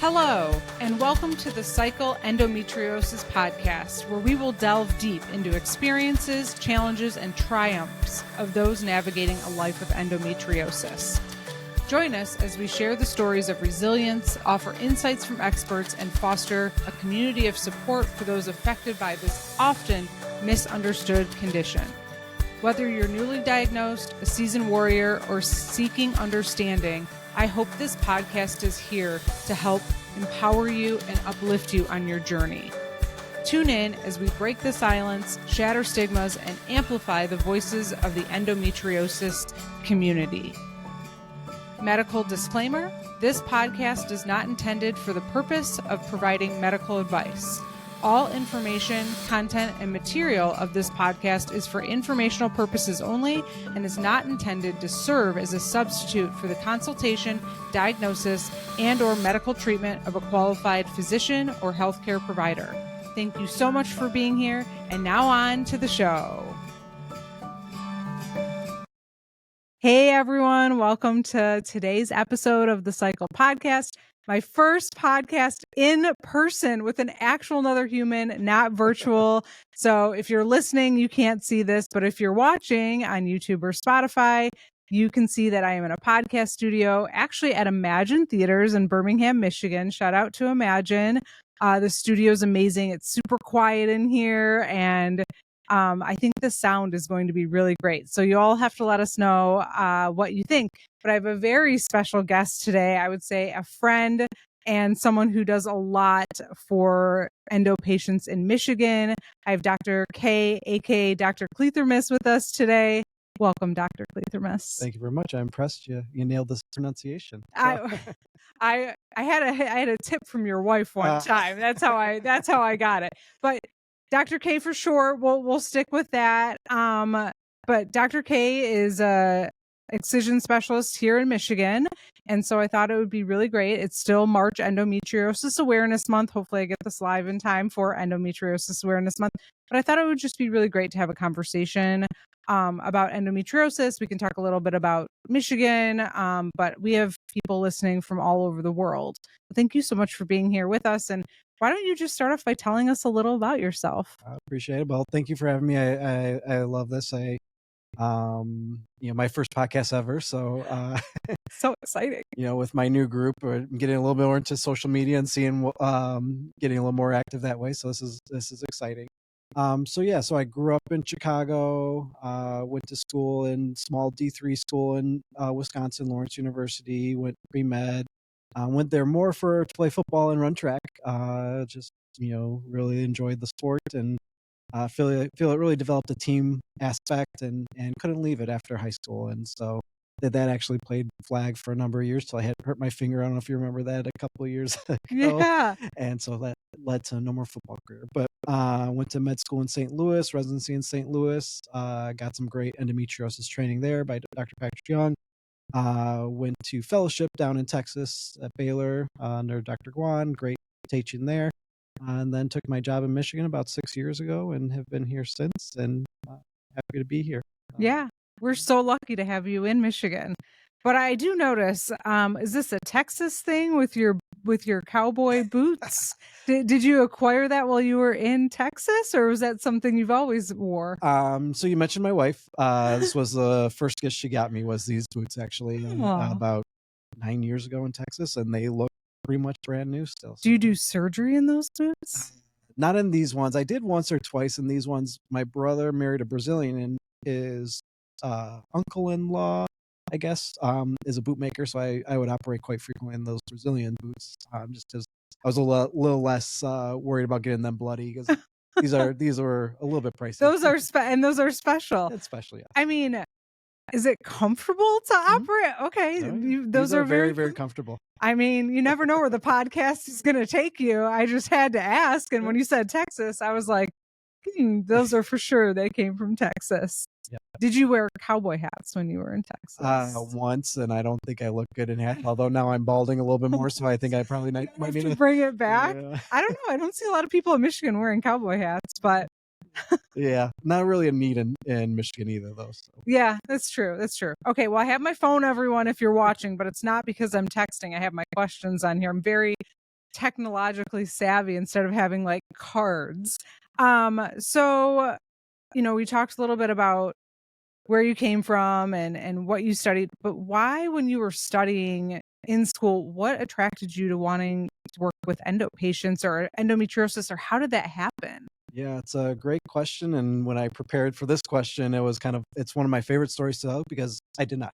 Hello, and welcome to the Cycle Endometriosis podcast, where we will delve deep into experiences, challenges, and triumphs of those navigating a life with endometriosis. Join us as we share the stories of resilience, offer insights from experts, and foster a community of support for those affected by this often misunderstood condition. Whether you're newly diagnosed, a seasoned warrior, or seeking understanding, I hope this podcast is here to help empower you and uplift you on your journey. Tune in as we break the silence, shatter stigmas, and amplify the voices of the endometriosis community. Medical disclaimer: this podcast is not intended for the purpose of providing medical advice. All information, content, and material of this podcast is for informational purposes only and is not intended to serve as a substitute for the consultation, diagnosis, and/or medical treatment of a qualified physician or healthcare provider. Thank you so much for being here, and now on to the show. Hey everyone, welcome to today's episode of the Cycle Podcast. My first podcast in person with an actual another human, not virtual. So if you're listening, you can't see this, but if you're watching on YouTube or Spotify, you can see that I am in a podcast studio, actually at Imagine Theaters in Birmingham, Michigan. Shout out to Imagine. The studio is amazing. It's super quiet in here, and I think the sound is going to be really great. So you all have to let us know what you think. But I have a very special guest today. I would say a friend and someone who does a lot for endo patients in Michigan. I have Dr. K, aka Dr. Kliethermas, with us today. Welcome, Dr. Kliethermas. Thank you very much. I'm impressed you nailed this pronunciation. So. I had a tip from your wife one time. That's how I got it. But Dr. K for sure. We'll stick with that. But Dr. K is a excision specialist here in Michigan, and so I thought it would be really great. It's still March Endometriosis Awareness Month. Hopefully, I get this live in time for Endometriosis Awareness Month. But I thought it would just be really great to have a conversation about endometriosis. We can talk a little bit about Michigan, but we have people listening from all over the world. Thank you so much for being here with us. And why don't you just start off by telling us a little about yourself? I appreciate it. Well, thank you for having me. I love this. My first podcast ever. So, so exciting. With my new group, I'm getting a little bit more into social media and seeing, getting a little more active that way. So this is exciting. So I grew up in Chicago, went to school in small D3 school in Wisconsin, Lawrence University, went pre-med, went there more to play football and run track. Really enjoyed the sport and feel it really developed a team aspect and couldn't leave it after high school. And so that actually played flag for a number of years till I had hurt my finger. I don't know if you remember that a couple of years ago. Yeah. And so that led to no more football career. But went to med school in St. Louis, residency in St. Louis, got some great endometriosis training there by Dr. Patrick Young. Went to fellowship down in Texas at Baylor under Dr. Guan, great teaching there. And then took my job in Michigan about 6 years ago and have been here since, and happy to be here. Yeah, we're so lucky to have you in Michigan. But I do notice, is this a Texas thing with your cowboy boots? Did you acquire that while you were in Texas, or was that something you've always wore? So you mentioned my wife. This was the first gift she got me, was these boots actually about 9 years ago in Texas, and they look pretty much brand new still. Do you do surgery in those boots? Not in these ones. I did once or twice in these ones. My brother married a Brazilian, and his uncle-in-law, I guess, is a bootmaker, so I would operate quite frequently in those Brazilian boots, just because I was a little less worried about getting them bloody, because these are a little bit pricey. Those are special. It's special, yeah. I mean, is it comfortable to operate? Okay, those are very, very comfortable. I mean, you never know where the podcast is going to take you. I just had to ask, and when you said Texas, I was like, those are for sure. They came from Texas. Yeah. Did you wear cowboy hats when you were in Texas? Once, and I don't think I look good in hat. Although now I'm balding a little bit more, so I think I probably might need to bring it back. Yeah. I don't know. I don't see a lot of people in Michigan wearing cowboy hats, but yeah, not really a need in Michigan either, though. So. Yeah, that's true. Okay, well, I have my phone, everyone, if you're watching, but it's not because I'm texting. I have my questions on here. I'm very technologically savvy instead of having like cards. So, we talked a little bit about where you came from and what you studied, but why, when you were studying in school, what attracted you to wanting to work with endo patients or endometriosis, or how did that happen? Yeah, it's a great question. And when I prepared for this question, it's one of my favorite stories to tell because I did not.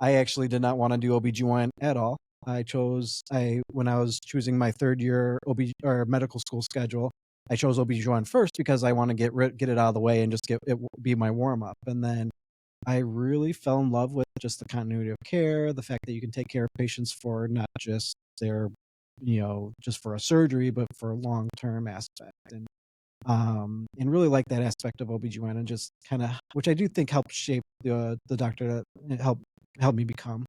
I actually did not want to do OBGYN at all. When I was choosing my third year OB or medical school schedule, I chose OBGYN first because I want to get it out of the way and just get it be my warm up. And then I really fell in love with just the continuity of care, the fact that you can take care of patients for not just just for a surgery, but for a long term aspect. And really like that aspect of OBGYN and just kind of, which I do think helped shape the doctor that helped me become.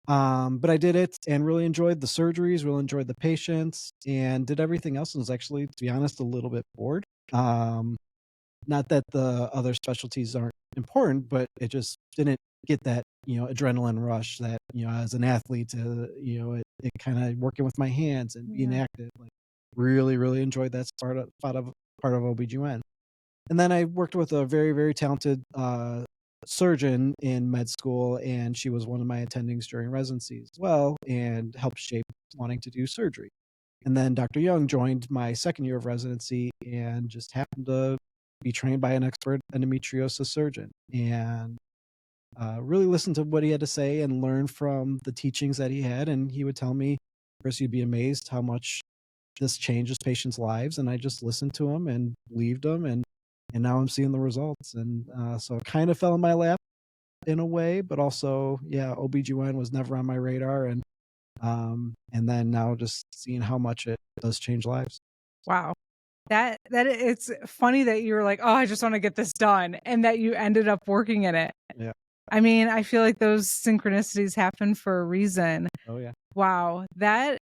But I did it and really enjoyed the surgeries, really enjoyed the patients, and did everything else and was actually, to be honest, a little bit bored. Not that the other specialties aren't important, but it just didn't get that, adrenaline rush that, as an athlete, it kind of working with my hands and being Yeah. active, like really, really enjoyed that part of OBGYN. And then I worked with a very, very talented surgeon in med school, and she was one of my attendings during residency as well, and helped shape wanting to do surgery. And then Dr. Young joined my second year of residency and just happened to be trained by an expert endometriosis surgeon, and really listened to what he had to say and learn from the teachings that he had. And he would tell me, Chris, you'd be amazed how much this changes patients' lives. And I just listened to him and believed him. And now I'm seeing the results. And so it kind of fell in my lap in a way, but also, yeah, OBGYN was never on my radar. And then now just seeing how much it does change lives. Wow. It's funny that you were like, "Oh, I just want to get this done," and that you ended up working in it. Yeah. I mean, I feel like those synchronicities happen for a reason. Oh, yeah. Wow. The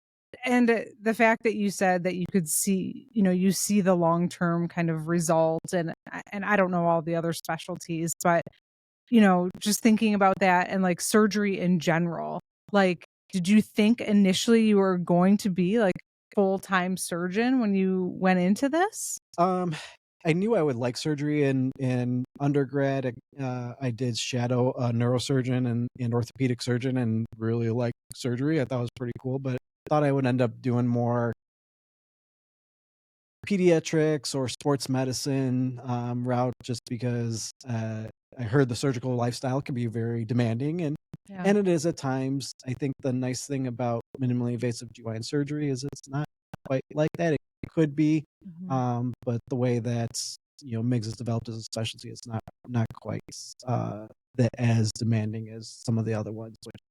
fact that you said that you could see, you see the long-term kind of result, and I don't know all the other specialties, but, just thinking about that and like surgery in general, like, did you think initially you were going to be like full-time surgeon when you went into this? Um, I knew I would like surgery in undergrad. I did shadow a neurosurgeon and orthopedic surgeon and really liked surgery. I thought it was pretty cool, but thought I would end up doing more pediatrics or sports medicine route just because I heard the surgical lifestyle can be very demanding Yeah. and it is at times. I think the nice thing about minimally invasive GYN surgery is it's not quite like that. It could be, Mhm. but the way that MIGS has developed as a specialty, it's not quite that as demanding as some of the other ones, which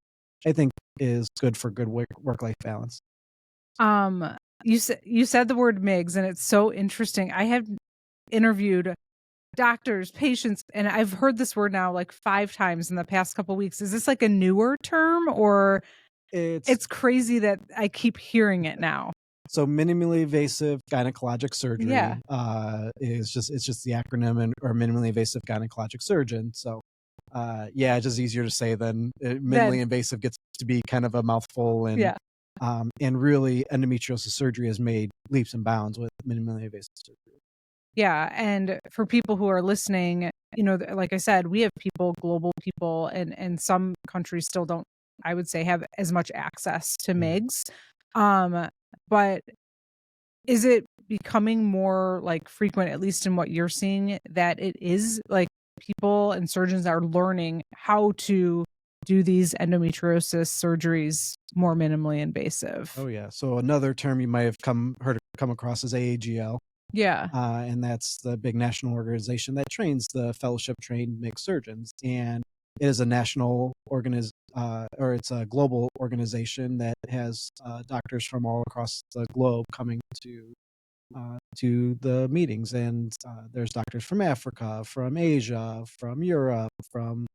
I think is good for good work life balance. Um, you said the word MIGS, and it's so interesting. I have interviewed doctors, patients, and I've heard this word now like 5 times in the past couple weeks. Is this like a newer term, or It's it's crazy that I keep hearing it now? So minimally invasive gynecologic Yeah, surgery it's just the acronym or minimally invasive gynecologic surgeon. So yeah, it's just easier to say than that minimally invasive gets to be kind of a mouthful, yeah. and really endometriosis surgery has made leaps and bounds with minimally invasive surgery. Yeah, and for people who are listening, like I said, we have people, global people, and some countries still don't, I would say, have as much access to Yeah. MIGS. Um, but is it becoming more like frequent, at least in what you're seeing, that it is like people and surgeons are learning how to do these endometriosis surgeries more minimally invasive? Oh yeah. So another term you might have come across is AAGL. Yeah. And that's the big national organization that trains the fellowship trained mixed surgeons. And it is a or it's a global organization that has doctors from all across the globe coming to the meetings. And there's doctors from Africa, from Asia, from Europe, from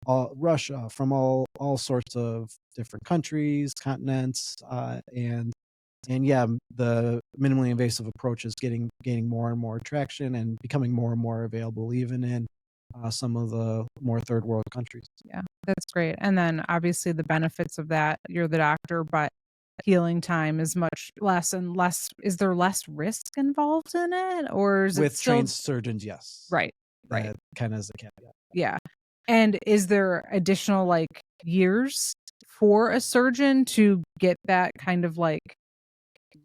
all Russia, from all sorts of different countries, continents, and yeah, the minimally invasive approach is gaining more and more traction and becoming more and more available, even in some of the more third world countries. Yeah, that's great. And then obviously the benefits of that, you're the doctor, but healing time is much less and less. Is there less risk involved in it, or is it With still trained surgeons, yes. right? Right. That kind of is the caveat. Yeah. And is there additional like years for a surgeon to get that kind of like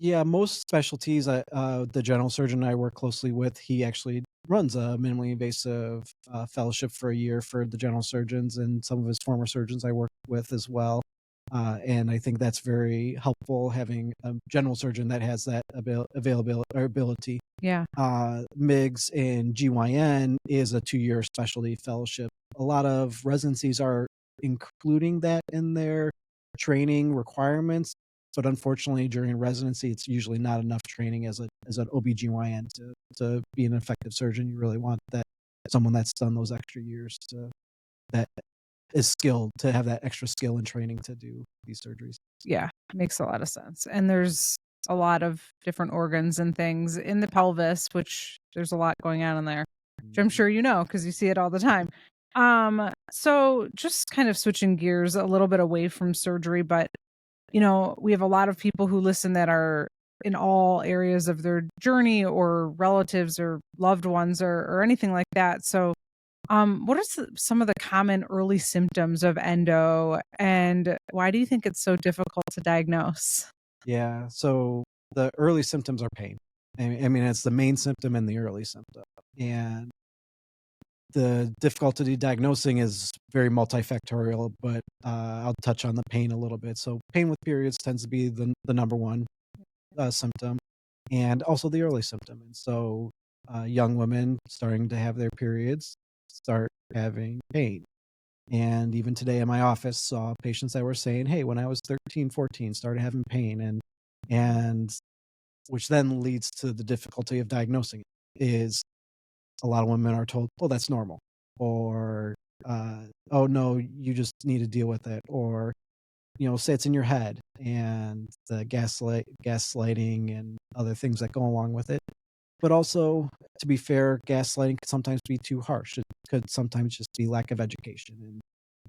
Yeah, most specialties, the general surgeon I work closely with, he actually runs a minimally invasive fellowship for a year for the general surgeons and some of his former surgeons I work with as well. And I think that's very helpful having a general surgeon that has that availability or ability. yeah. MIGS and GYN is a 2-year specialty fellowship. A lot of residencies are including that in their training requirements, but unfortunately during residency it's usually not enough training as an OBGYN to be an effective surgeon. You really want that someone that's done those extra years that is skilled, to have that extra skill and training to do these surgeries. Yeah, makes a lot of sense. And there's a lot of different organs and things in the pelvis, which there's a lot going on in there, which I'm sure you know because you see it all the time. So just kind of switching gears a little bit away from surgery, but we have a lot of people who listen that are in all areas of their journey or relatives or loved ones or anything like that. So what are some of the common early symptoms of endo, and why do you think it's so difficult to diagnose? Yeah, so the early symptoms are pain. I mean, it's the main symptom and the early symptom. And the difficulty diagnosing is very multifactorial, but I'll touch on the pain a little bit. So pain with periods tends to be the number one symptom, and also the early symptom. And so young women starting to have their periods start having pain. And even today in my office, saw patients that were saying, hey, when I was 13, 14, started having pain. And which then leads to the difficulty of diagnosing it, is a lot of women are told, oh, that's normal. Or, oh, no, you just need to deal with it. Or, say it's in your head, and the gaslighting and other things that go along with it. But also, to be fair, gaslighting could sometimes be too harsh. It could sometimes just be lack of education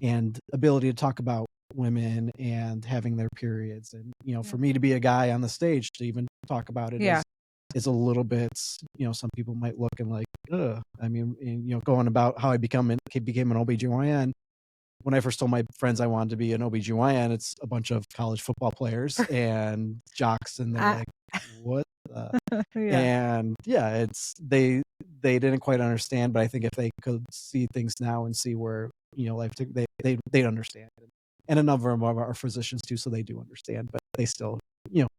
and ability to talk about women and having their periods. And, for me to be a guy on the stage to even talk about it Yeah. is a little bit, some people might look and like, ugh. I mean, and, going about how I became an OBGYN. When I first told my friends I wanted to be an OBGYN, it's a bunch of college football players and jocks, and they're like, what the? Yeah. And yeah, it's they didn't quite understand, but I think if they could see things now and see where life took, they'd understand. And a number of them are physicians too, so they do understand, but they still,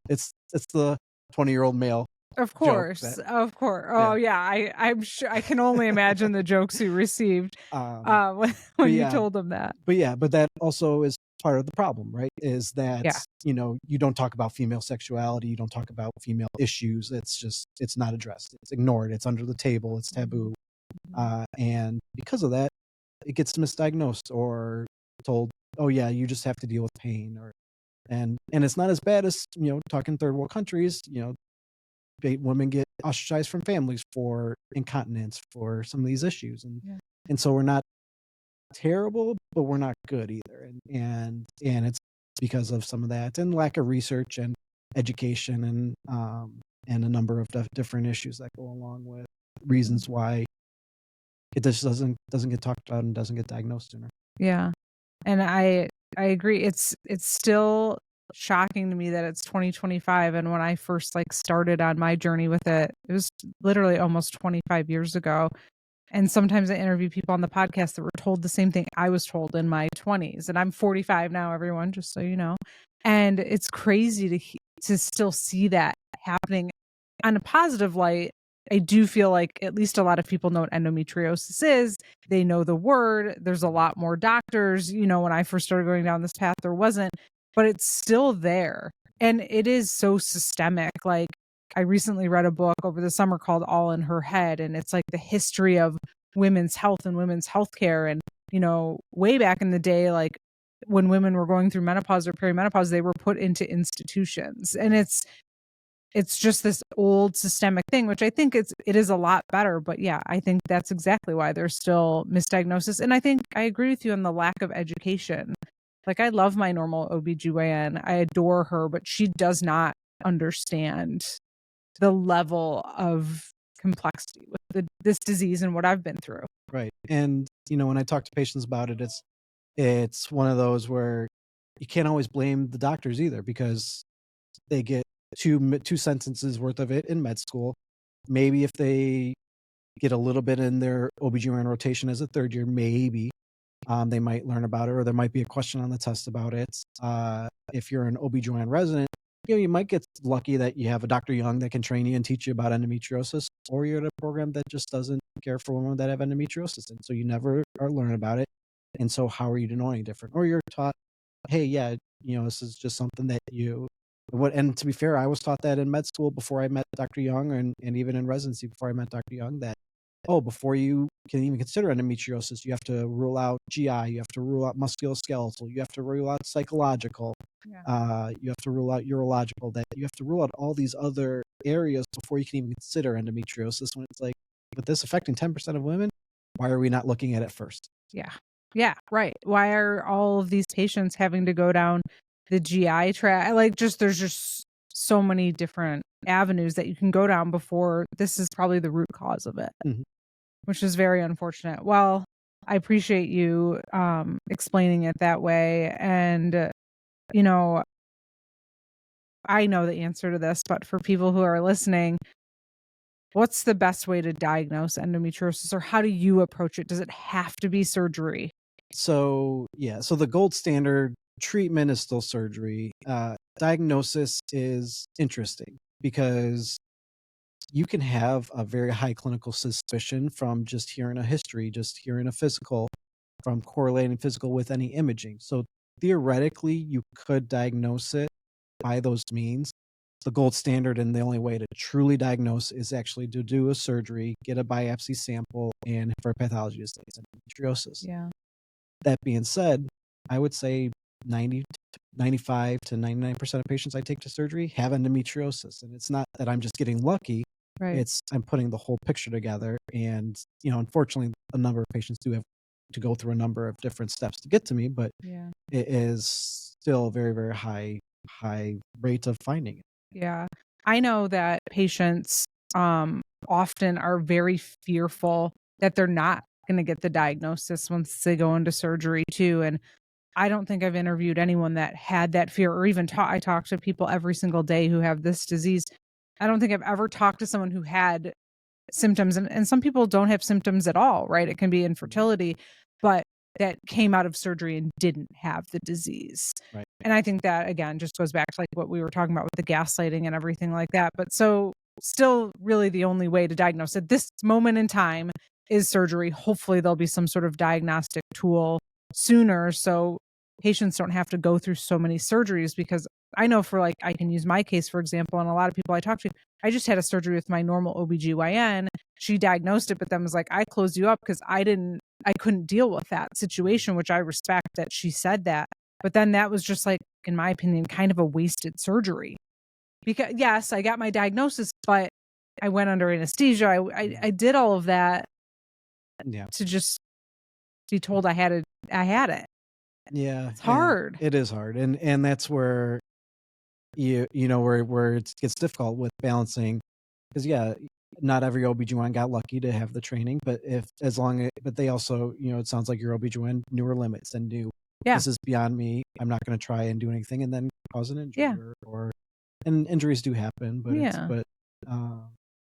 it's the 20-year-old male. Of course. Of course. Oh yeah. I'm sure I can only imagine the jokes you received when you told them that. But that also is part of the problem, right? Is that, you don't talk about female sexuality, you don't talk about female issues. It's not addressed. It's ignored. It's under the table. It's taboo. And because of that, it gets misdiagnosed or told, oh yeah, you just have to deal with pain, and it's not as bad as, talking third world countries, women get ostracized from families for incontinence, for some of these issues. And so we're not terrible, but we're not good either. And it's because of some of that and lack of research and education and a number of different issues that go along with reasons why it just doesn't get talked about and doesn't get diagnosed sooner. Yeah. And I agree. It's still shocking to me that it's 2025, and when I first started on my journey with it was literally almost 25 years ago. And sometimes I interview people on the podcast that were told the same thing I was told in my 20s, and I'm 45 now, everyone, just so you know. And it's crazy to still see that happening. On a positive light, I do feel like at least a lot of people know what endometriosis is. They know the word. There's a lot more doctors. When I first started going down this path, there wasn't, but it's still there. And it is so systemic. Like, I recently read a book over the summer called All in Her Head, and it's like the history of women's health and women's healthcare. And, way back in the day, like when women were going through menopause or perimenopause, they were put into institutions. And it's just this old systemic thing, which I think it is a lot better. But yeah, I think that's exactly why there's still misdiagnosis. And I think I agree with you on the lack of education. Like, I love my normal OBGYN. I adore her, but she does not understand the level of complexity with this disease and what I've been through. Right. And, when I talk to patients about it, it's one of those where you can't always blame the doctors either, because they get two sentences worth of it in med school. Maybe if they get a little bit in their OBGYN rotation as a third year, maybe they might learn about it, or there might be a question on the test about it. If you're an OBGYN resident, you might get lucky that you have a Dr. Young that can train you and teach you about endometriosis, or you're at a program that just doesn't care for women that have endometriosis. And so you never are learning about it. And so how are you to know any different? Or you're taught, hey, yeah, this is just something that and to be fair, I was taught that in med school before I met Dr. Young, and even in residency before I met Dr. Young, that, before you can even consider endometriosis, you have to rule out GI, you have to rule out musculoskeletal, you have to rule out psychological, you have to rule out urological, that you have to rule out all these other areas before you can even consider endometriosis. When it's like, but this affecting 10% of women, why are we not looking at it first? Yeah. Yeah, right. Why are all of these patients having to go down the GI track? Like, there's just so many different avenues that you can go down before this is probably the root cause of it, which is very unfortunate. Well, I appreciate you explaining it that way. And, I know the answer to this, but for people who are listening, what's the best way to diagnose endometriosis, or how do you approach it? Does it have to be surgery? So the gold standard treatment is still surgery. Diagnosis is interesting because you can have a very high clinical suspicion from just hearing a history, just hearing a physical, from correlating physical with any imaging. So theoretically, you could diagnose it by those means. The gold standard and the only way to truly diagnose is actually to do a surgery, get a biopsy sample, and for pathology to say it's endometriosis. Yeah. That being said, I would say 95 to 99% of patients I take to surgery have endometriosis. And it's not that I'm just getting lucky. Right. It's I'm putting the whole picture together. And, unfortunately, a number of patients do have to go through a number of different steps to get to me, but it is still a very, very high rate of finding it. Yeah. I know that patients often are very fearful that they're not going to get the diagnosis once they go into surgery too. And I don't think I've interviewed anyone that had that fear, or even I talk to people every single day who have this disease. I don't think I've ever talked to someone who had symptoms, and some people don't have symptoms at all, right? It can be infertility, but that came out of surgery and didn't have the disease. Right. And I think that, again, just goes back to like what we were talking about with the gaslighting and everything like that. But so still really the only way to diagnose at this moment in time is surgery. Hopefully there'll be some sort of diagnostic tool sooner, so patients don't have to go through so many surgeries. Because I know, for like, I can use my case, for example, and a lot of people I talk to, I just had a surgery with my normal OBGYN. She diagnosed it, but then was like, I closed you up because I couldn't deal with that situation, which I respect that she said that. But then that was just like, in my opinion, kind of a wasted surgery. Because yes, I got my diagnosis, but I went under anesthesia. I did all of that to just be told I had it. Yeah. It's hard. It is hard. And that's where where it gets difficult with balancing, because not every OBGYN got lucky to have the training, but but they also, it sounds like your OBGYN knew her limits and knew this is beyond me. I'm not going to try and do anything and then cause an injury and injuries do happen, but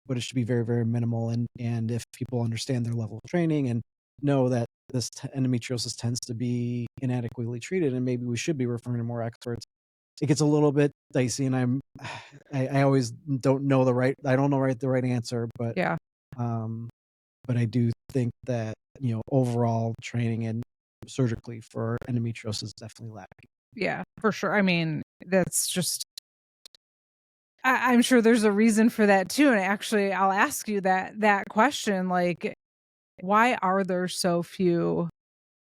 but it should be very, very minimal. And if people understand their level of training and know that this endometriosis tends to be inadequately treated, and maybe we should be referring to more experts, it gets a little bit dicey. And I always don't know the right answer, but but I do think that overall training and surgically for endometriosis is definitely lacking. Yeah, for sure. I mean, that's just, I'm sure there's a reason for that too. And actually, I'll ask you that question, like, why are there so few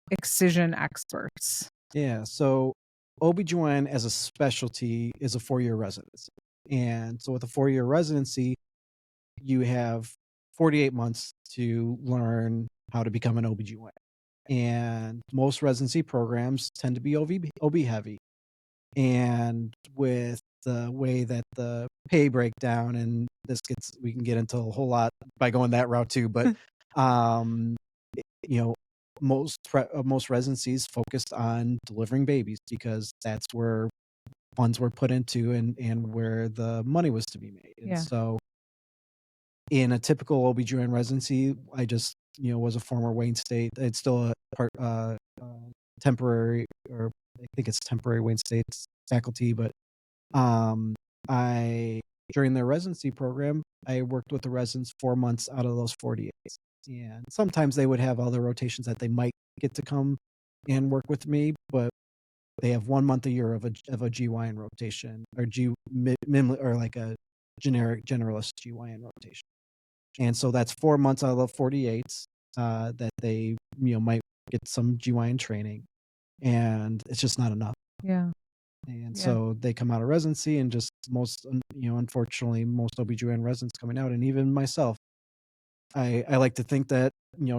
excision experts? Yeah, so OBGYN as a specialty is a 4-year residency. And so with a 4-year residency, you have 48 months to learn how to become an OBGYN. and most residency programs tend to be OB heavy. And with the way that the pay breakdown, and we can get into a whole lot by going that route too, but you know, most residencies focused on delivering babies because that's where funds were put into and where the money was to be made. And so in a typical OB/GYN residency, I just, was a former Wayne State. It's still a temporary, or I think it's temporary Wayne State faculty, but I during their residency program, I worked with the residents 4 months out of those 48. And sometimes they would have other rotations that they might get to come and work with me, but they have 1 month a year of a GYN rotation, or or like a generalist GYN rotation. And so that's 4 months out of the 48 that they, might get some GYN training, and it's just not enough. Yeah. And so they come out of residency, and just unfortunately, most OB/GYN residents coming out, and even myself, I like to think that,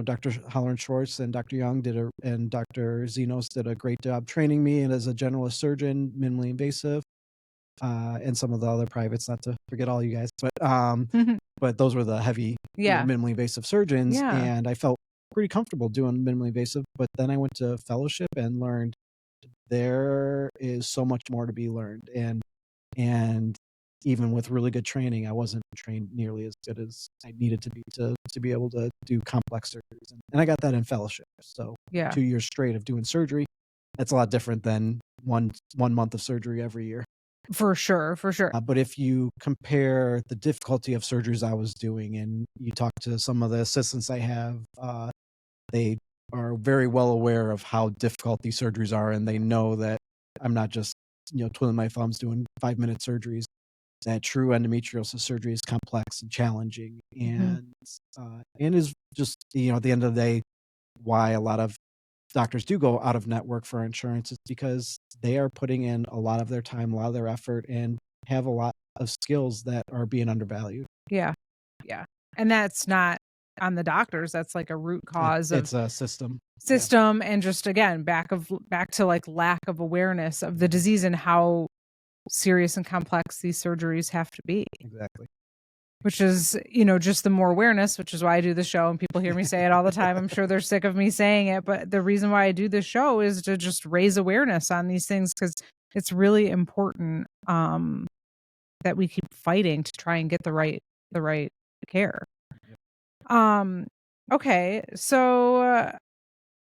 Dr. Holler Schwartz and Dr. Young and Dr. Zenos did a great job training me, and as a generalist surgeon, minimally invasive, and some of the other privates, not to forget all you guys, but those were the heavy, minimally invasive surgeons. And I felt pretty comfortable doing minimally invasive, but then I went to fellowship and learned there is so much more to be learned. And even with really good training, I wasn't trained nearly as good as I needed to be able to do complex surgeries. And I got that in fellowship. So 2 years straight of doing surgery, that's a lot different than one month of surgery every year. For sure. But if you compare the difficulty of surgeries I was doing, and you talk to some of the assistants I have, they are very well aware of how difficult these surgeries are, and they know that I'm not just, twiddling my thumbs doing 5-minute surgeries. That true endometriosis surgery is complex and challenging, and is just, at the end of the day, why a lot of doctors do go out of network for insurance, is because they are putting in a lot of their time, a lot of their effort, and have a lot of skills that are being undervalued. Yeah. And that's not on the doctors. That's like a root cause it's a system, and just, again, back to like lack of awareness of the disease and how serious and complex these surgeries have to be. Exactly. Which is, just the more awareness, which is why I do the show, and people hear me say it all the time. I'm sure they're sick of me saying it, but the reason why I do this show is to just raise awareness on these things, because it's really important that we keep fighting to try and get the right care. Okay, so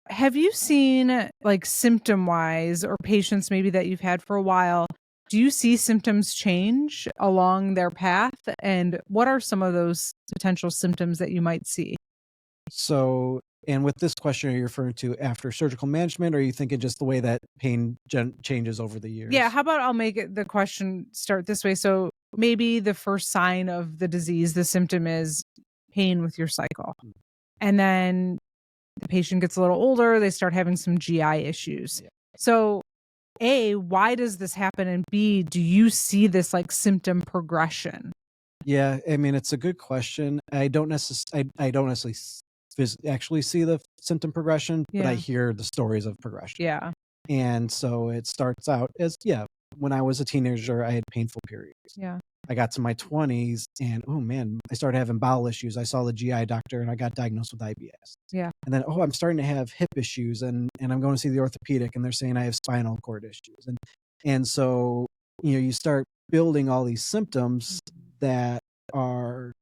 have you seen, like, symptom wise, or patients maybe that you've had for a while, do you see symptoms change along their path? And what are some of those potential symptoms that you might see? So, and with this question, are you referring to after surgical management, or are you thinking just the way that pain changes over the years? Yeah, how about I'll make the question start this way. So maybe the first sign of the disease, the symptom is pain with your cycle. And then the patient gets a little older, they start having some GI issues. Yeah. So A, why does this happen? And B, do you see this like symptom progression? Yeah, I mean, it's a good question. I don't necessarily actually see the symptom progression, but I hear the stories of progression. Yeah. And so it starts out as, when I was a teenager, I had painful periods. Yeah. I got to my 20s, and oh man, I started having bowel issues. I saw the GI doctor, and I got diagnosed with IBS. Yeah. And then, I'm starting to have hip issues, and I'm going to see the orthopedic, and they're saying I have spinal cord issues. And so, you start building all these symptoms that are,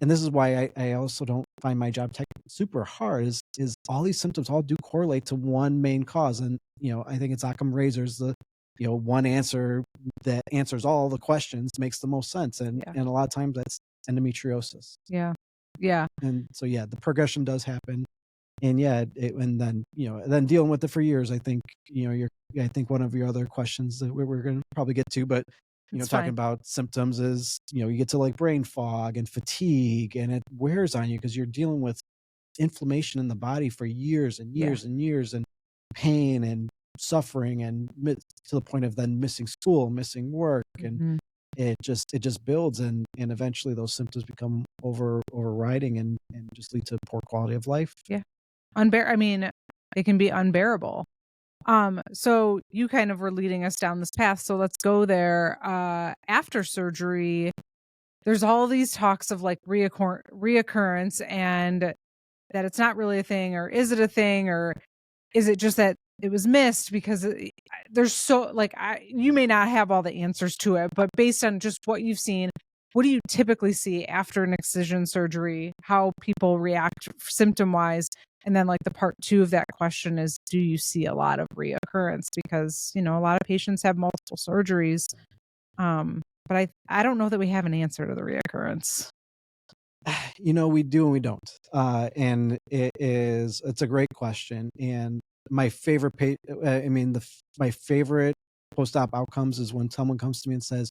and this is why I also don't find my job super hard, is all these symptoms all do correlate to one main cause. And, I think it's Occam razor's the, one answer that answers all the questions, makes the most sense. And a lot of times that's endometriosis. Yeah. And so, the progression does happen. And and then, then dealing with it for years, I think, I think one of your other questions that we're going to probably get to, but, talking about symptoms is, you get to like brain fog and fatigue, and it wears on you because you're dealing with inflammation in the body for years and years and years, and pain and suffering, and to the point of then missing school, missing work. And it just builds, and eventually those symptoms become overriding and just lead to poor quality of life. Yeah. I mean, They can be unbearable. So you kind of were leading us down this path. So let's go there. After surgery, there's all these talks of like reoccurrence and that it's not really a thing, or is it a thing, or is it just that it was missed? Because there's so like, you may not have all the answers to it, but based on just what you've seen, what do you typically see after an excision surgery, how people react symptom wise? And then like the part 2 of that question is, do you see a lot of reoccurrence? Because, a lot of patients have multiple surgeries. But I don't know that we have an answer to the reoccurrence. We do and we don't. And it's a great question. And my favorite, my favorite post-op outcomes is when someone comes to me and says,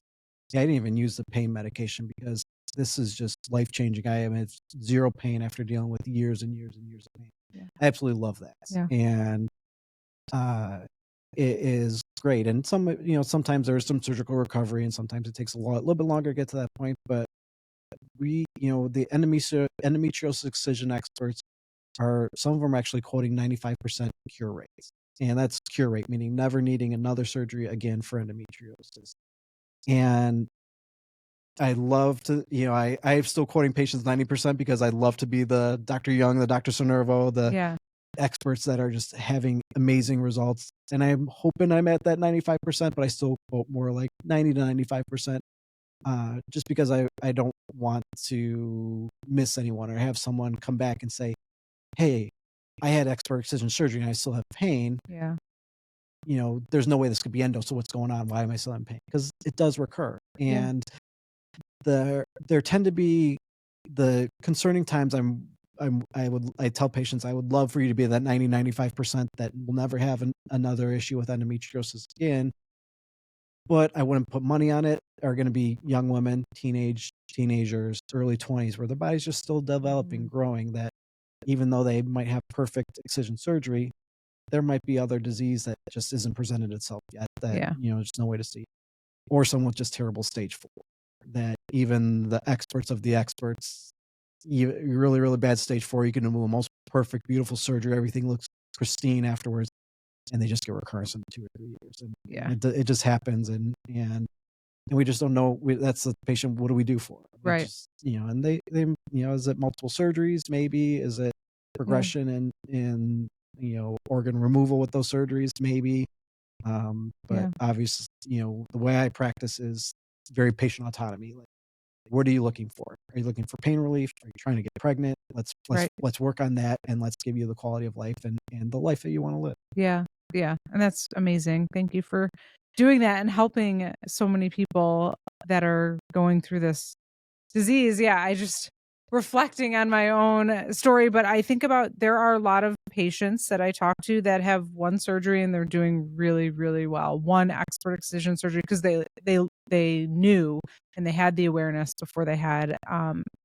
yeah, I didn't even use the pain medication because this is just life-changing. I am at zero pain after dealing with years and years and years of pain. Yeah. I absolutely love that. Yeah. And it is great. And sometimes there's some surgical recovery and sometimes it takes a little bit longer to get to that point. But the endometriosis excision experts some of them are actually quoting 95% cure rates. And that's cure rate, meaning never needing another surgery again for endometriosis. And I love to, I'm still quoting patients 90% because I love to be the Dr. Young, the Dr. Sonervo, the experts that are just having amazing results. And I'm hoping I'm at that 95%, but I still quote more like 90 to 95%. Just because I don't want to miss anyone or have someone come back and say, hey, I had expert excision surgery and I still have pain. Yeah. There's no way this could be endo. So what's going on? Why am I still in pain? Because it does recur. And there tend to be the concerning times I tell patients I would love for you to be that 95% that will never have another issue with endometriosis again. But I wouldn't put money on it, are going to be young women, teenagers, early 20s, where their body's just still developing, growing, that even though they might have perfect excision surgery, there might be other disease that just isn't presented itself yet that, there's no way to see. Or someone with just terrible stage 4, that even the experts of the experts, really, really bad stage 4, you can do the most perfect, beautiful surgery. Everything looks pristine afterwards. And they just get recurrence in 2 or 3 years. And it just happens. And we just don't know. That's the patient. What do we do for them? Right. Just, and they, is it multiple surgeries? Maybe. Is it progression in organ removal with those surgeries? Maybe. But obviously, the way I practice is very patient autonomy. Like, what are you looking for? Are you looking for pain relief? Are you trying to get pregnant? Let's work on that, and let's give you the quality of life and the life that you want to live. Yeah. Yeah. And that's amazing. Thank you for doing that and helping so many people that are going through this disease. Yeah. I just reflecting on my own story, but I think about there are a lot of patients that I talk to that have one surgery and they're doing really, really well. One expert excision surgery because they knew and they had the awareness before they had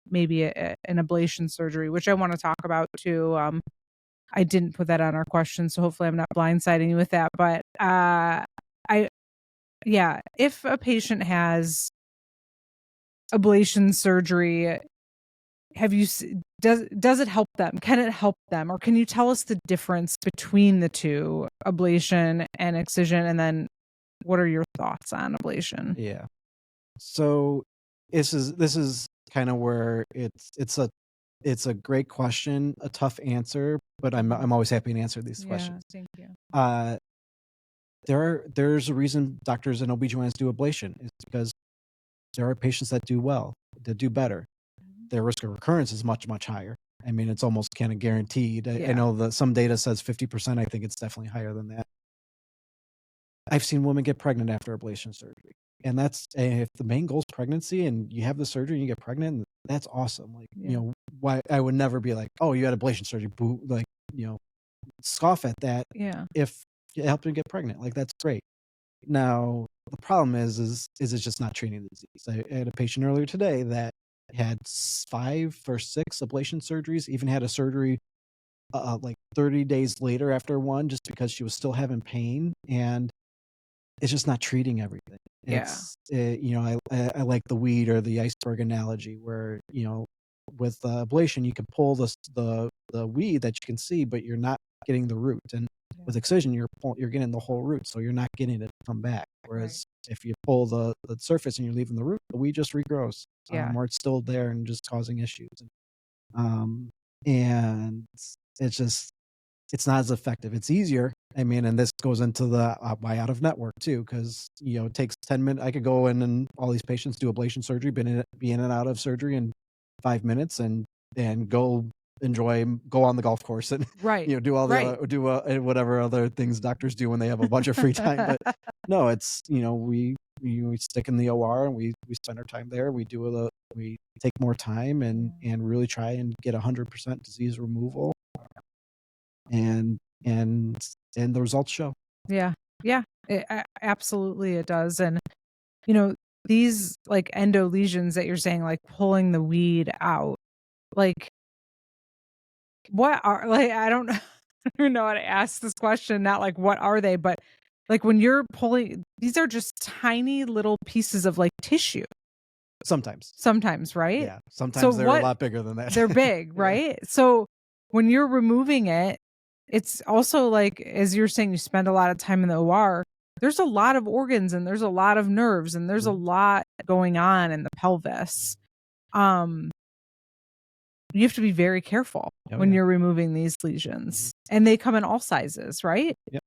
maybe an ablation surgery, which I want to talk about too. I didn't put that on our question, so hopefully I'm not blindsiding you with that. But if a patient has ablation surgery, does it help them? Can it help them, or can you tell us the difference between the two, ablation and excision? And then, what are your thoughts on ablation? Yeah. So this is kind of where it's a great question, a tough answer, but I'm always happy to answer these questions. Thank you. There's a reason doctors and OBGYNs do ablation. It's because there are patients that do well, that do better. Their risk of recurrence is much, much higher. I mean, it's almost kind of guaranteed. I know that some data says 50%. I think it's definitely higher than that. I've seen women get pregnant after ablation surgery. And that's, if the main goal is pregnancy and you have the surgery and you get pregnant, that's awesome. Like, why I would never be like, oh, you had ablation surgery, boo, like, scoff at that. Yeah. If it helped you get pregnant, like, that's great. Now, the problem is it's just not treating the disease. I had a patient earlier today that had 5 or 6 ablation surgeries, even had a surgery like 30 days later after one, just because she was still having pain. And it's just not treating everything. It's, I like the weed or the iceberg analogy where, with ablation, you can pull the weed that you can see, but you're not getting the root. And with excision, you're getting the whole root, so you're not getting it to come back. Whereas if you pull the surface and you're leaving the root, the weed just regrows, or it's still there and just causing issues. And it's just, it's not as effective. It's easier. I mean, and this goes into the why out of network too, because it takes 10 minutes. I could go in and all these patients do ablation surgery, be in and out of surgery in 5 minutes, and go on the golf course and do all the whatever other things doctors do when they have a bunch of free time. But no, it's we stick in the OR and we spend our time there. We take more time and really try and get 100% disease removal. And the results show. Absolutely it does. And these like endo lesions that you're saying, like pulling the weed out, like what are, like, I don't even know how to ask this question, not like what are they, but like when you're pulling, these are just tiny little pieces of like tissue. Sometimes, right? Yeah. Sometimes they're a lot bigger than that. They're big, right? So when you're removing it, it's also like, as you're saying, you spend a lot of time in the OR. There's a lot of organs and there's a lot of nerves and there's a lot going on in the pelvis. You have to be very careful when you're removing these lesions, and they come in all sizes, right? Yep.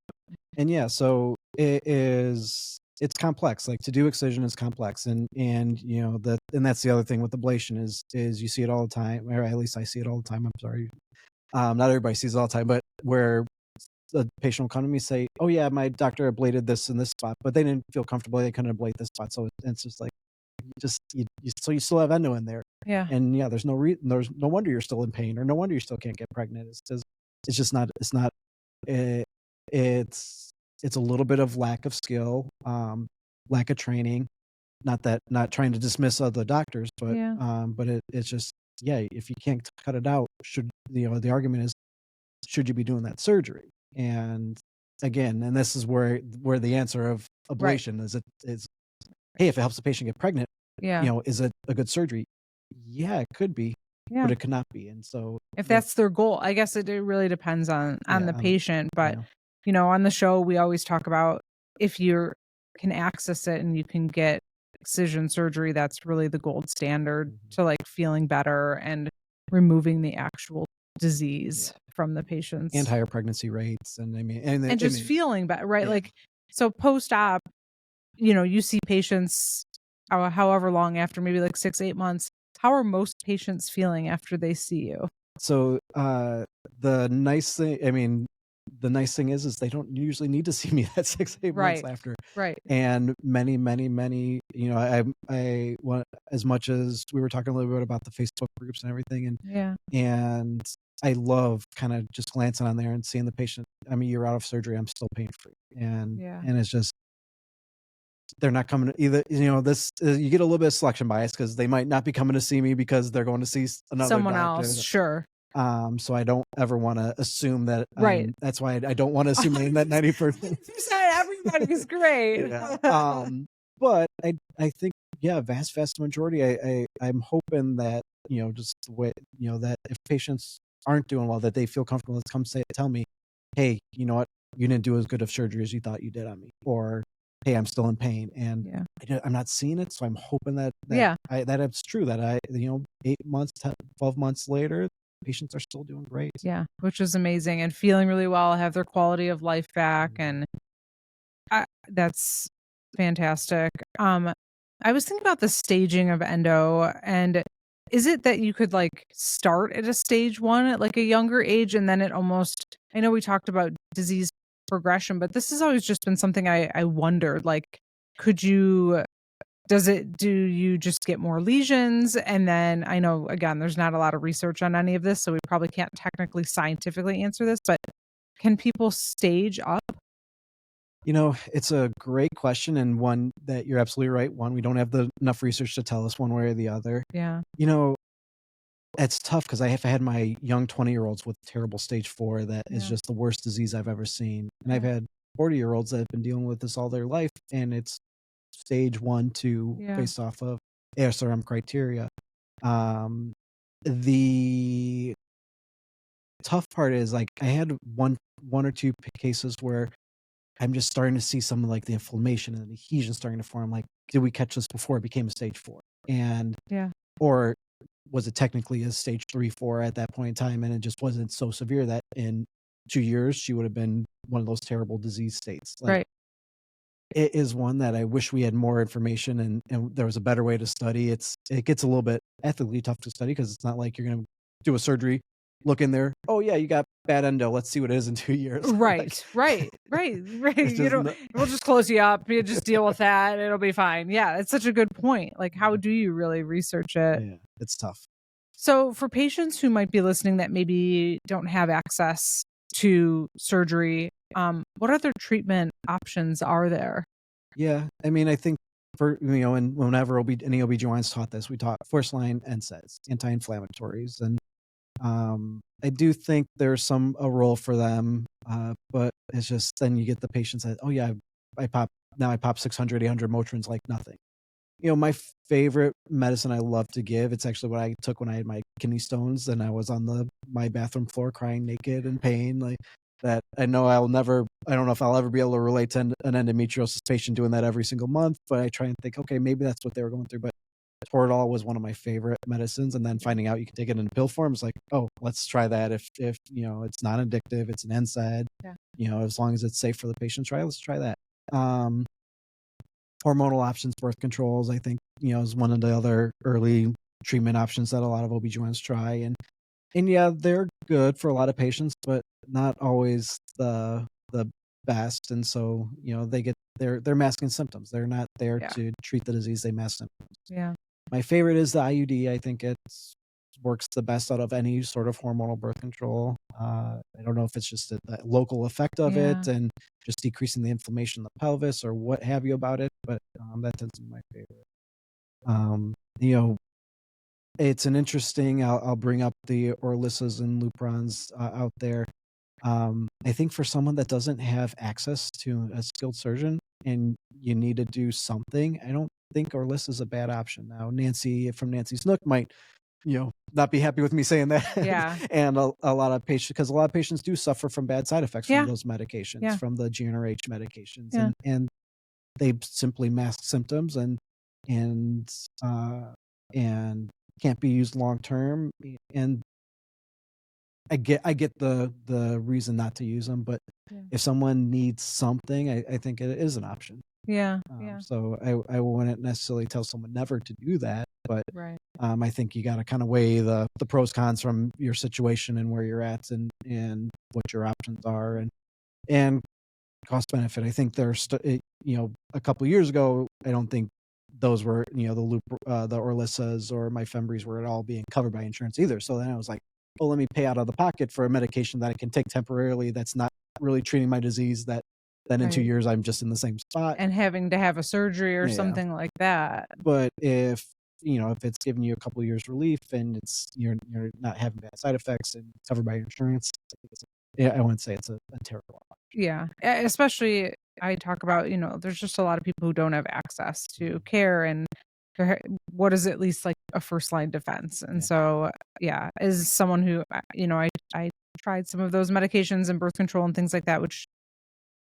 And so it's complex. Like to do excision is complex, and that's the other thing with ablation is you see it all the time, or at least I see it all the time. I'm sorry, not everybody sees it all the time, but where the patient will come to me and say, "Oh yeah, my doctor ablated this in this spot, but they didn't feel comfortable. They couldn't ablate this spot." So it's just like, so you still have endo in there. Yeah. And there's no wonder you're still in pain, or no wonder you still can't get pregnant. It's just not, it's a little bit of lack of skill, lack of training. Not trying to dismiss other doctors, but it's just, if you can't cut it out, the argument is, should you be doing that surgery? And again, and this is where the answer of ablation is, hey, if it helps the patient get pregnant, is it a good surgery? Yeah, it could be, but it could not be. And so if that's their goal, I guess it really depends on the patient. But, on the show, we always talk about if you can access it and you can get excision surgery, that's really the gold standard to like feeling better and removing the actual disease from the patients. And higher pregnancy rates. And feeling better, right? Like, so post-op, you see patients however long after, maybe like 6-8 months. How are most patients feeling after they see you? So the nice thing is they don't usually need to see me that 6-8 months after. Right. And many, I want, as much as we were talking a little bit about the Facebook groups and everything, and I love kind of just glancing on there and seeing the patient. I mean, you're out of surgery, I'm still pain free, and it's just, they're not coming to either. This you get a little bit of selection bias because they might not be coming to see me because they're going to see someone doctor. Else. Sure. So I don't ever want to assume that. Right. That's why I don't want to assume that 90%. You said everybody's great. But I think vast majority. I'm hoping that just the way that if patients aren't doing well, that they feel comfortable to tell me, hey, you know what, you didn't do as good of surgery as you thought you did on me, or hey, I'm still in pain, and I'm not seeing it, so I'm hoping that it's true, that 8 months, 12 months later, patients are still doing great. Yeah, which is amazing, and feeling really well, have their quality of life back, and that's fantastic. I was thinking about the staging of endo, and is it that you could like start at a stage 1 at like a younger age, and then it almost, I know we talked about disease progression, but this has always just been something I wondered, like, do you just get more lesions? And then I know, again, there's not a lot of research on any of this, so we probably can't technically scientifically answer this, but can people stage up? It's a great question, and one that you're absolutely right. One, we don't have enough research to tell us one way or the other. Yeah. It's tough because I have had my young 20-year-olds with terrible stage 4 that is just the worst disease I've ever seen. And I've had 40-year-olds that have been dealing with this all their life, and it's stage 1, 2 based off of ASRM criteria. tough part is like I had one or two cases where I'm just starting to see some of like the inflammation and the adhesion starting to form. Like, did we catch this before it became a stage 4? And Yeah. or was it technically a stage 3, 4 at that point in time? And it just wasn't so severe that in 2 years she would have been one of those terrible disease states. Like, Right. it is one that I wish we had more information and there was a better way to study. It gets a little bit ethically tough to study because it's not like you're going to do a surgery, look in there. Oh yeah, you got bad endo. Let's see what it is in 2 years. Like, Right. it's You just know, we'll just close you up. You just deal with that. It'll be fine. Yeah, it's such a good point. Like, how do you really research it? yeah, it's tough. So, for patients who might be listening that maybe don't have access to surgery, what other treatment options are there? Yeah, I mean, I think for and whenever any OB/GYNs taught this, we taught first line NSAIDs, anti-inflammatories, and I do think there's a role for them, but it's just then you get the patients that, oh yeah, I pop 600, 800 Motrins like nothing. My favorite medicine I love to give, it's actually what I took when I had my kidney stones and I was on my bathroom floor crying naked in pain. Like that, I know I don't know if I'll ever be able to relate to an endometriosis patient doing that every single month, but I try and think, okay, maybe that's what they were going through. But Toradol was one of my favorite medicines. And then finding out you can take it in pill form is like, oh, let's try that. If it's not addictive, it's an NSAID, as long as it's safe for the patient, let's try that. Hormonal options, birth controls, I think, is one of the other early treatment options that a lot of OB/GYNs try. And yeah, they're good for a lot of patients, but not always the best. And so, they're masking symptoms. They're not there to treat the disease, they mask symptoms. Yeah. My favorite is the IUD. I think it works the best out of any sort of hormonal birth control. I don't know if it's just the local effect of it and just decreasing the inflammation in the pelvis or what have you about it, but that tends to be my favorite. It's an interesting. I'll bring up the Orlisas and Luprons out there. I think for someone that doesn't have access to a skilled surgeon and you need to do something, I don't think Orlissa is a bad option. Now, Nancy from Nancy's Nook might, not be happy with me saying that. Yeah. And a lot of patients, because a lot of patients do suffer from bad side effects from those medications, from the GnRH medications, and they simply mask symptoms and can't be used long term. And I get the reason not to use them, but if someone needs something, I think it is an option. Yeah. So I wouldn't necessarily tell someone never to do that, but Right. I think you got to kind of weigh the pros cons from your situation and where you're at and what your options are and cost benefit. I think there's a couple of years ago, I don't think those were the Orlissas or my Fembries were at all being covered by insurance either. So then I was like, well, let me pay out of the pocket for a medication that I can take temporarily that's not really treating my disease, that in 2 years I'm just in the same spot and having to have a surgery or something like that. But if it's giving you a couple of years relief and you're not having bad side effects and it's covered by your insurance, I wouldn't say it's a terrible option. Yeah, especially I talk about, there's just a lot of people who don't have access to care and what is at least like a first line defense. And so, as someone who, I tried some of those medications and birth control and things like that, which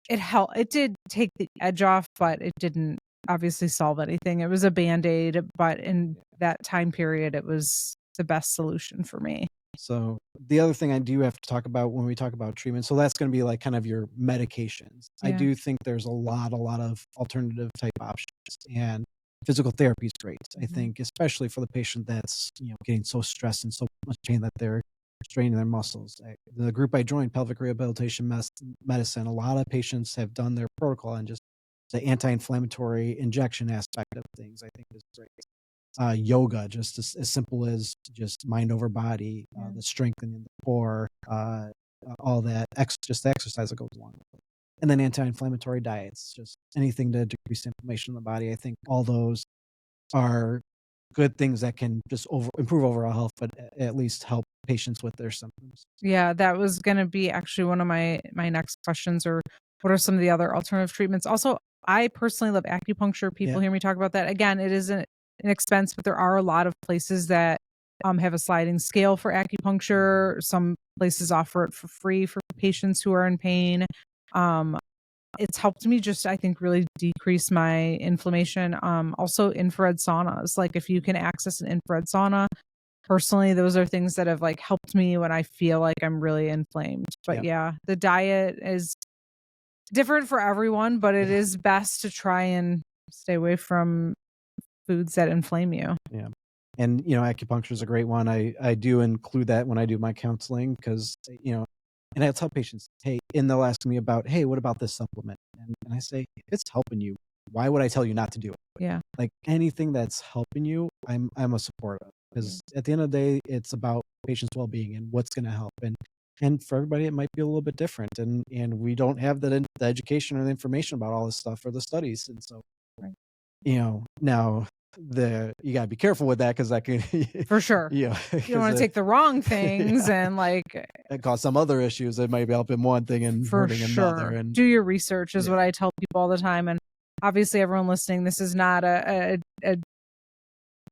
it did take the edge off, but it didn't obviously solve anything. It was a Band-Aid, but in that time period, it was the best solution for me. So the other thing I do have to talk about when we talk about treatment, so that's going to be like kind of your medications. I do think there's a lot of alternative type options, and physical therapy is great. I think, especially for the patient that's getting so stressed and so much pain that they're straining their muscles. The group I joined, pelvic rehabilitation medicine, a lot of patients have done their protocol and just the anti-inflammatory injection aspect of things, I think, is great. Yoga, just as simple as just mind over body, the strengthening the core, all that, just the exercise that goes along with it. And then anti-inflammatory diets, just anything to decrease inflammation in the body. I think all those are good things that can just improve overall health, but at least help patients with their symptoms. Yeah, that was going to be actually one of my next questions, or what are some of the other alternative treatments? Also, I personally love acupuncture. People hear me talk about that. Again, it isn't an expense, but there are a lot of places that have a sliding scale for acupuncture. Some places offer it for free for patients who are in pain. It's helped me just, I think, really decrease my inflammation. Also infrared saunas. Like if you can access an infrared sauna, personally, those are things that have like helped me when I feel like I'm really inflamed. But yeah, the diet is different for everyone, but it is best to try and stay away from foods that inflame you. Yeah. And, acupuncture is a great one. I do include that when I do my counseling because, and I tell patients, hey, and they'll ask me about, hey, what about this supplement? And I say, if it's helping you, why would I tell you not to do it? Yeah. Like anything that's helping you, I'm a supporter of, because at the end of the day, it's about patients' well-being and what's going to help. And for everybody, it might be a little bit different. And we don't have the education or the information about all this stuff or the studies. And so, now you gotta be careful with that because that can For sure. You don't want to take the wrong things and cause some other issues. It might be helping one thing and hurting another. And do your research is what I tell people all the time. And obviously, everyone listening, this is not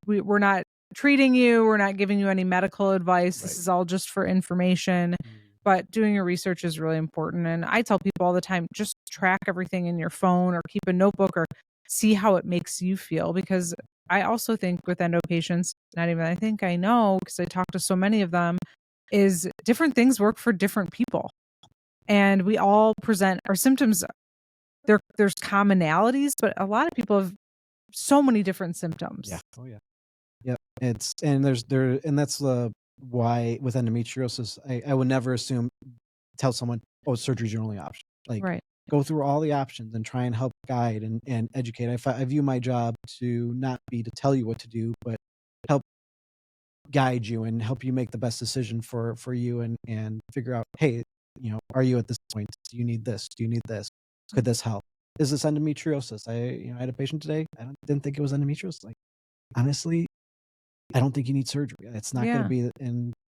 we're not treating you. We're not giving you any medical advice. This is all just for information. But doing your research is really important. And I tell people all the time, just track everything in your phone or keep a notebook or see how it makes you feel. Because I also think with endo patients, not even I think I know because I talk to so many of them, is different things work for different people. And we all present our symptoms. There's commonalities, but a lot of people have so many different symptoms. Yeah. Oh yeah. Yep. And that's why with endometriosis, I would never tell someone, oh, surgery's your only option. Like go through all the options and try and help guide and educate. I view my job to not be to tell you what to do, but help guide you and help you make the best decision for you and figure out, hey, are you at this point? Do you need this? Do you need this? Could this help? Is this endometriosis? I had a patient today. Didn't think it was endometriosis. Like, honestly, I don't think you need surgery. It's not going to be,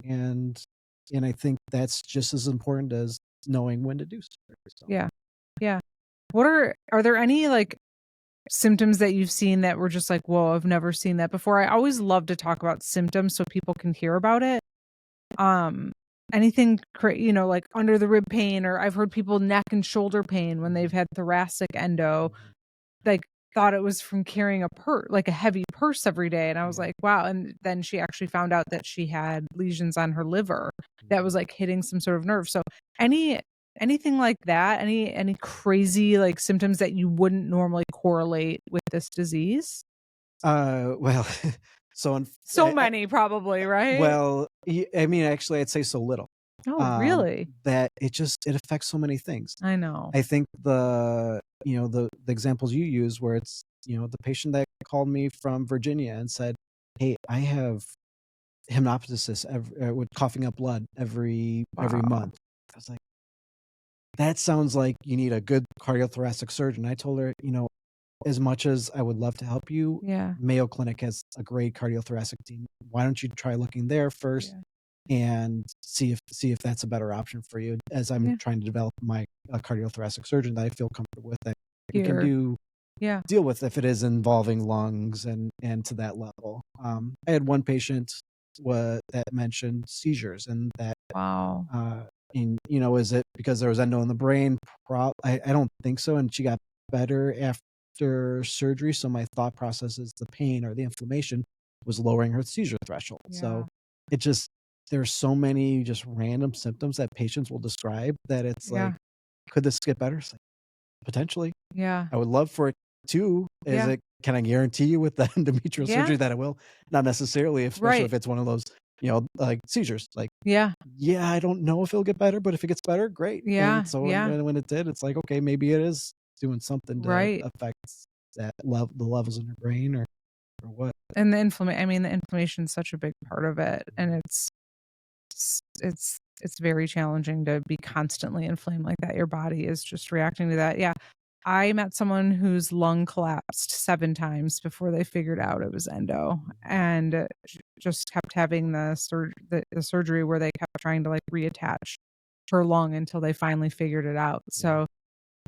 and I think that's just as important as knowing when to do surgery. So. Yeah. Are there any like symptoms that you've seen that were just like, whoa, I've never seen that before? I always love to talk about symptoms so people can hear about it. Anything, like under the rib pain, or I've heard people neck and shoulder pain when they've had thoracic endo, like thought it was from carrying a heavy purse every day. And I was like, wow. And then she actually found out that she had lesions on her liver that was like hitting some sort of nerve. So anything like that, any crazy like symptoms that you wouldn't normally correlate with this disease? Well, so many probably, right? Well, I mean, actually, I'd say so little. Oh, really? That it affects so many things. I know. I think the examples you use where it's, the patient that called me from Virginia and said, hey, I have hemoptysis with coughing up blood every month. I was like, that sounds like you need a good cardiothoracic surgeon. I told her, as much as I would love to help you, Mayo Clinic has a great cardiothoracic team. Why don't you try looking there first and see if that's a better option for you, as I'm trying to develop my cardiothoracic surgeon that I feel comfortable with, that we can deal with if it is involving lungs and to that level. I had one patient that mentioned seizures, and that and is it because there was endo in the brain? I don't think so, and she got better after surgery. So my thought process is the pain or the inflammation was lowering her seizure threshold. So there's so many just random symptoms that patients will describe that it's like, could this get better? It's like, potentially. Yeah. I would love for it to. Can I guarantee you with the endometrial surgery that it will? Not necessarily, especially if it's one of those, like seizures. Like, I don't know if it'll get better, but if it gets better, great. And so when it did, it's like, okay, maybe it is doing something to affect the levels in your brain or what. And the inflammation is such a big part of it, and it's very challenging to be constantly inflamed like that. Your body is just reacting to that. Yeah. I met someone whose lung collapsed 7 times before they figured out it was endo, and just kept having the surgery where they kept trying to like reattach her lung until they finally figured it out. So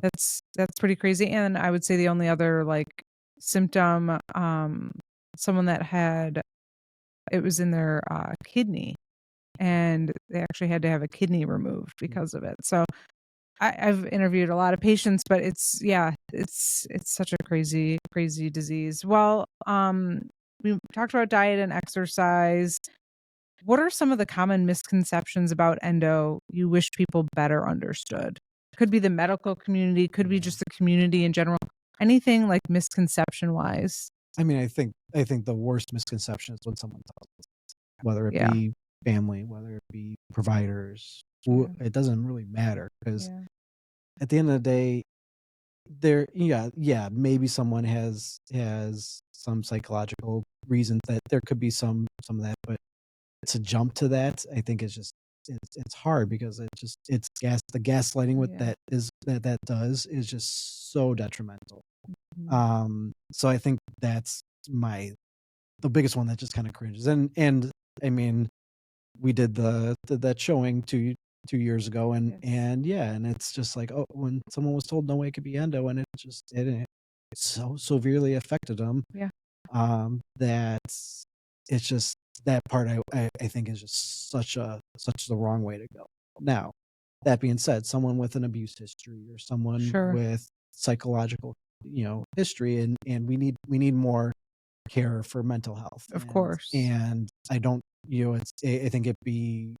that's pretty crazy. And I would say the only other like symptom, someone that had it was in their kidney, and they actually had to have a kidney removed because of it. So I've interviewed a lot of patients, but it's such a crazy disease. Well, we talked about diet and exercise. What are some of the common misconceptions about endo you wish people better understood? Could be the medical community, could be just the community in general. Anything like misconception wise. I mean, I think the worst misconception is when someone tells us, whether it Yeah. be family, whether it be providers, Yeah. it doesn't really matter, because Yeah. at the end of the day, maybe someone has some psychological reasons that there could be some of that, but to jump to that, I think is just it's hard, because the gaslighting with Yeah. that is that does is just so detrimental. Mhm. So I think that's the biggest one that just kind of cringes. And I mean, we did that showing 2 years ago, Yes. and it's just like, oh, when someone was told no way it could be endo, and it so severely affected them, Yeah. that it's just that part I think is just such the wrong way to go. Now, that being said, someone with an abuse history, or someone Sure. with psychological, history, and we need more care for mental health, Of and course. I don't, I think it'd be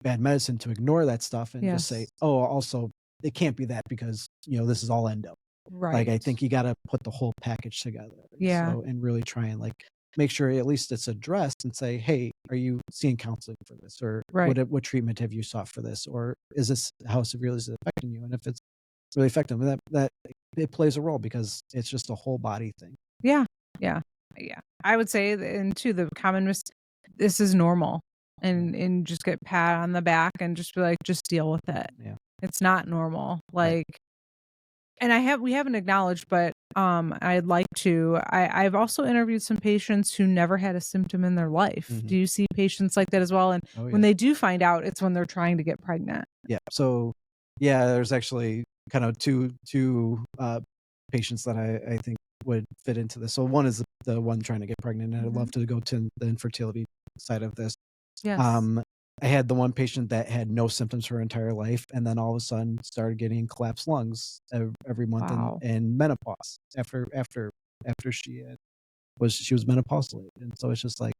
bad medicine to ignore that stuff and just say, Yes. oh, also it can't be that, because this is all endo. Like, I Right. think you got to put the whole package together. Yeah. And really try and, like, make sure at least it's addressed, and say, hey, are you seeing counseling for this, or Right. what treatment have you sought for this, or is this, how severely is it affecting you? And if it's really effective, that it plays a role, because it's just a whole body thing. Yeah. Yeah. Yeah. I would say and to the common this is normal, and just get pat on the back and just be like, just deal with it. Yeah. It's not normal. Right. Like, and we haven't acknowledged, but I'd like to. I've also interviewed some patients who never had a symptom in their life. Mhm. Do you see patients like that as well? And Oh, when yeah. they do find out, it's when they're trying to get pregnant. Yeah. So, yeah, there's actually kind of two patients that I think would fit into this. So one is the one trying to get pregnant, and I'd love to go to the infertility side of this. Yes. I had the one patient that had no symptoms for her entire life, and then all of a sudden started getting collapsed lungs every month, Wow. and menopause after she was menopausal, and so it's just like,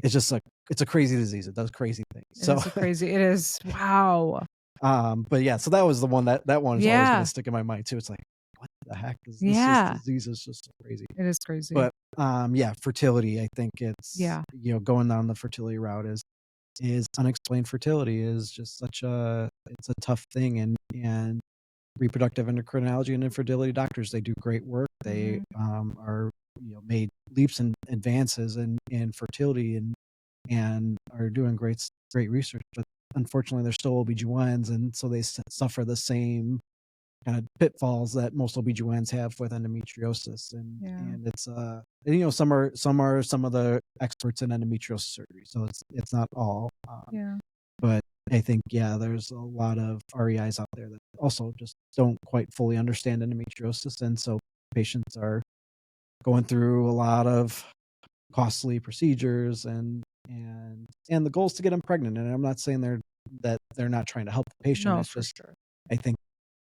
it's a crazy disease. It does crazy things. So It is. Wow. but yeah, so that was the one that one is always going Yeah. to stick in my mind too. It's like, what the heck is this? Yeah. Disease is just so crazy. It is crazy. But yeah, fertility. I think it's, Yeah. going down the fertility route is unexplained fertility is just it's a tough thing, and reproductive endocrinology and infertility doctors, they do great work. They are, made leaps and advances in fertility, and are doing great research, but unfortunately they're still OBGYNs, and so they suffer the same kind of pitfalls that most OBGYNs have with endometriosis, Yeah. and it's some are some of the experts in endometriosis surgery, so it's not all, Yeah. but I think, yeah, there's a lot of REIs out there that also just don't quite fully understand endometriosis, and so patients are going through a lot of costly procedures, and the goal is to get them pregnant. And I'm not saying they're not trying to help the patient. No, It's for just, sure. I think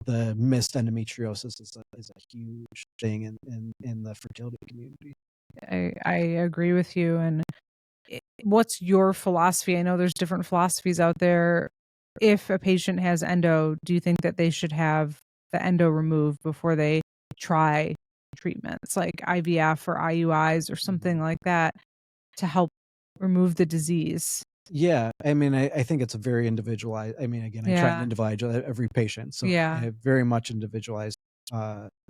the missed endometriosis is a huge thing in the fertility community. I agree with you. And what's your philosophy? I know there's different philosophies out there. If a patient has endo, do you think that they should have the endo removed before they try treatments like IVF or IUIs or something like that to help remove the disease? Yeah, I mean, I think it's a very individualized. I mean, again, I try and Yeah. individualize every patient, so Yeah. a very much individualized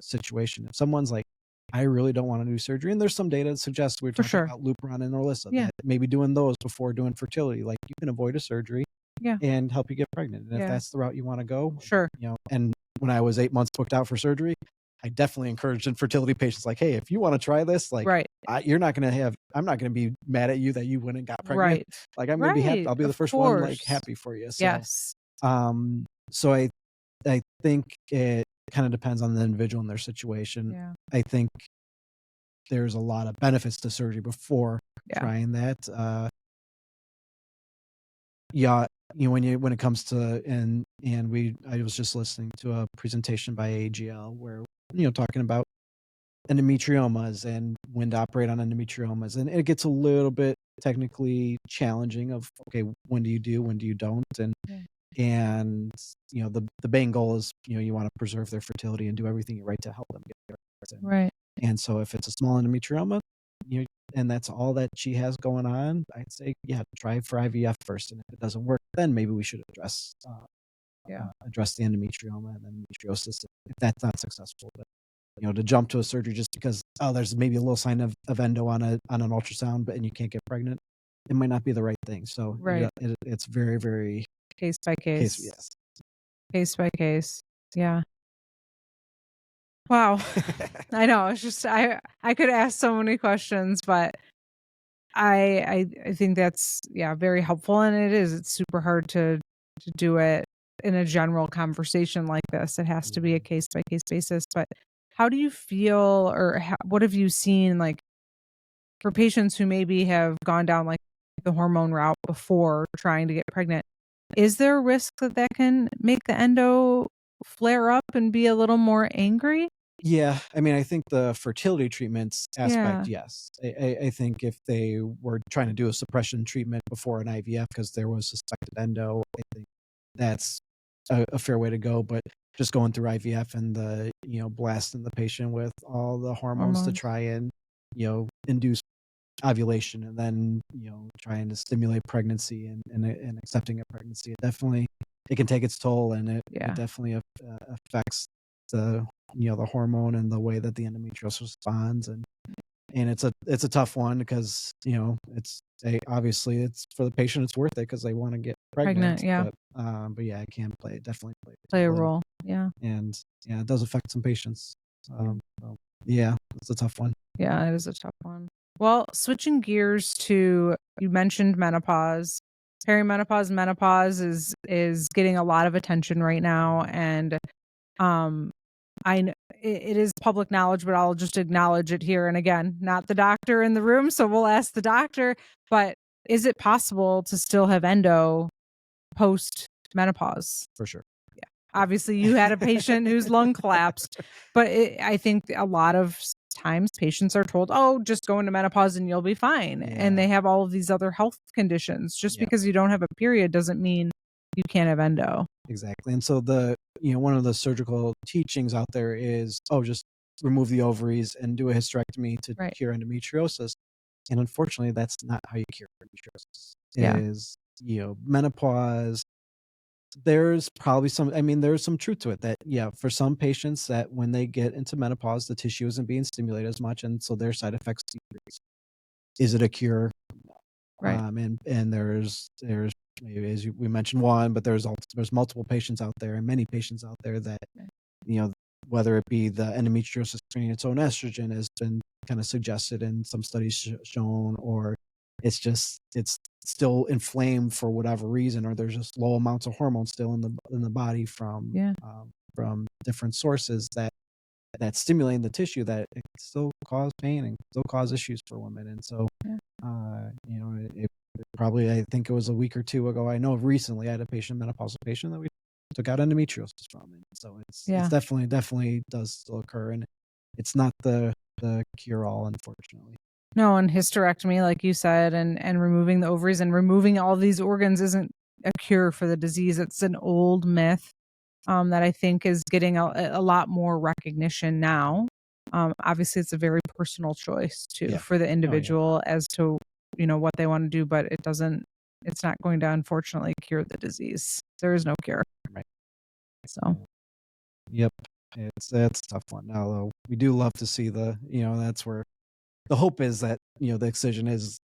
situation. If someone's like, I really don't want to do surgery, and there's some data that suggests, we were For talking sure. about Lupron and Orlissa, Yeah. that maybe doing those before doing fertility, like, you can avoid a surgery Yeah. and help you get pregnant. And if Yeah. that's the route you want to go, Sure. and when I was 8 months booked out for surgery, I definitely encouraged infertility patients, like, hey, if you want to try this, like, Right. I'm not going to be mad at you that you went and got pregnant. Right. Like, I'm going to be happy. Right. I'll be the Of first one, like, course. happy for you. So, Yes. so I think it kind of depends on the individual and their situation. Yeah. I think there's a lot of benefits to surgery before Yeah. trying that. yeah, when it comes to, I was just listening to a presentation by AGL where, talking about endometriomas and when to operate on endometriomas. And it gets a little bit technically challenging of, okay, when do you don't? And the main goal is, you want to preserve their fertility and do everything right to help them get pregnant. Right. And so if it's a small endometrioma, and that's all that she has going on, I'd say, yeah, try for IVF first. And if it doesn't work, then maybe we should address the endometrioma and endometriosis if that's not successful. But to jump to a surgery just because there's maybe a little sign of endo on an ultrasound, and you can't get pregnant, it might not be the right thing. So right, it's very, very case by case. yes. Case by case. Yeah. Wow. I know. It's just I could ask so many questions, but I think that's very helpful, and it's super hard to do it in a general conversation like this. It has to be a case by case basis. But how do you feel, or what have you seen, like, for patients who maybe have gone down like the hormone route before trying to get pregnant? Is there a risk that can make the endo flare up and be a little more angry? Yeah, I mean, I think the fertility treatments aspect, Yeah. yes. I think if they were trying to do a suppression treatment before an IVF because there was suspected endo, I think that's a fair way to go. But just going through IVF and blasting the patient with all the hormones to try and induce ovulation, and then trying to stimulate pregnancy and accepting a pregnancy, it can take its toll, and it definitely affects the hormone and the way that the endometriosis responds. And it's a tough one because obviously it's for the patient, it's worth it because they want to get pregnant. Yeah. But yeah, it can definitely play a role. Yeah. And it does affect some patients. So, yeah, it's a tough one. Yeah, it is a tough one. Well, switching gears to, you mentioned menopause. Perimenopause, menopause is getting a lot of attention right now, and it is public knowledge, but I'll just acknowledge it here. And again, not the doctor in the room, so we'll ask the doctor. But is it possible to still have endo post menopause? For sure. Obviously, you had a patient whose lung collapsed, but I think a lot of times patients are told, "Oh, just go into menopause and you'll be fine," and they have all of these other health conditions. Just because you don't have a period doesn't mean you can't have endo. Exactly. And so one of the surgical teachings out there is, just remove the ovaries and do a hysterectomy to cure endometriosis. And unfortunately, that's not how you cure endometriosis. Is menopause. There's probably there's some truth to it that, for some patients that when they get into menopause, the tissue isn't being stimulated as much. And so their side effects decrease. Is it a cure? Right. And there's maybe, as we mentioned, one, but there's multiple patients out there and many patients out there that, whether it be the endometriosis creating its own estrogen has been kind of suggested in some studies shown, or it's still inflamed for whatever reason, or there's just low amounts of hormones still in the body from different sources that's stimulating the tissue, that it still cause pain and still cause issues for women. And so, it probably, I think it was a week or two ago, I know recently I had a menopausal patient that we took out endometriosis from. And so it's definitely does still occur, and it's not the cure all, unfortunately. No, and hysterectomy, like you said, and removing the ovaries and removing all these organs isn't a cure for the disease. It's an old myth that I think is getting a lot more recognition now. Obviously, it's a very personal choice too for the individual as to what they want to do, but it's not going to, unfortunately, cure the disease. There is no cure. Right. So. Yep. It's a tough one. Although we do love to see that's where the hope is that, the excision is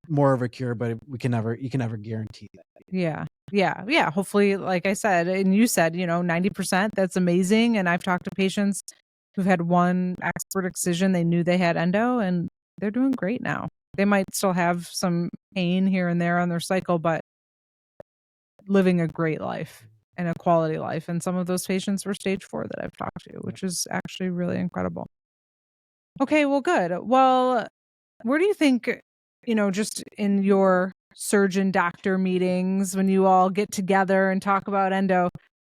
more of a cure, but you can never guarantee that. Yeah. Hopefully, like I said, and you said, 90%, that's amazing. And I've talked to patients who've had one expert excision. They knew they had endo and they're doing great now. They might still have some pain here and there on their cycle, but living a great life and a quality life. And some of those patients were stage 4 that I've talked to, which is actually really incredible. Okay, well, good. Well, where do you think, just in your surgeon doctor meetings when you all get together and talk about endo,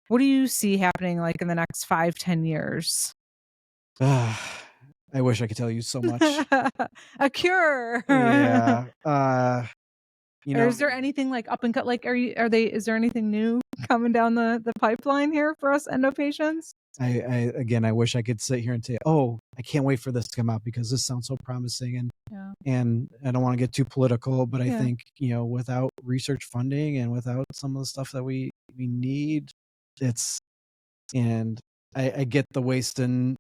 what do you see happening like in the next 5-10 years? I wish I could tell you so much. A cure. Yeah. Or is there anything like up and cut? Like, is there anything new coming down the pipeline here for us endo patients? I wish I could sit here and say, oh, I can't wait for this to come out because this sounds so promising. And I don't want to get too political, but I think, without research funding and without some of the stuff that we need, and I get the waste in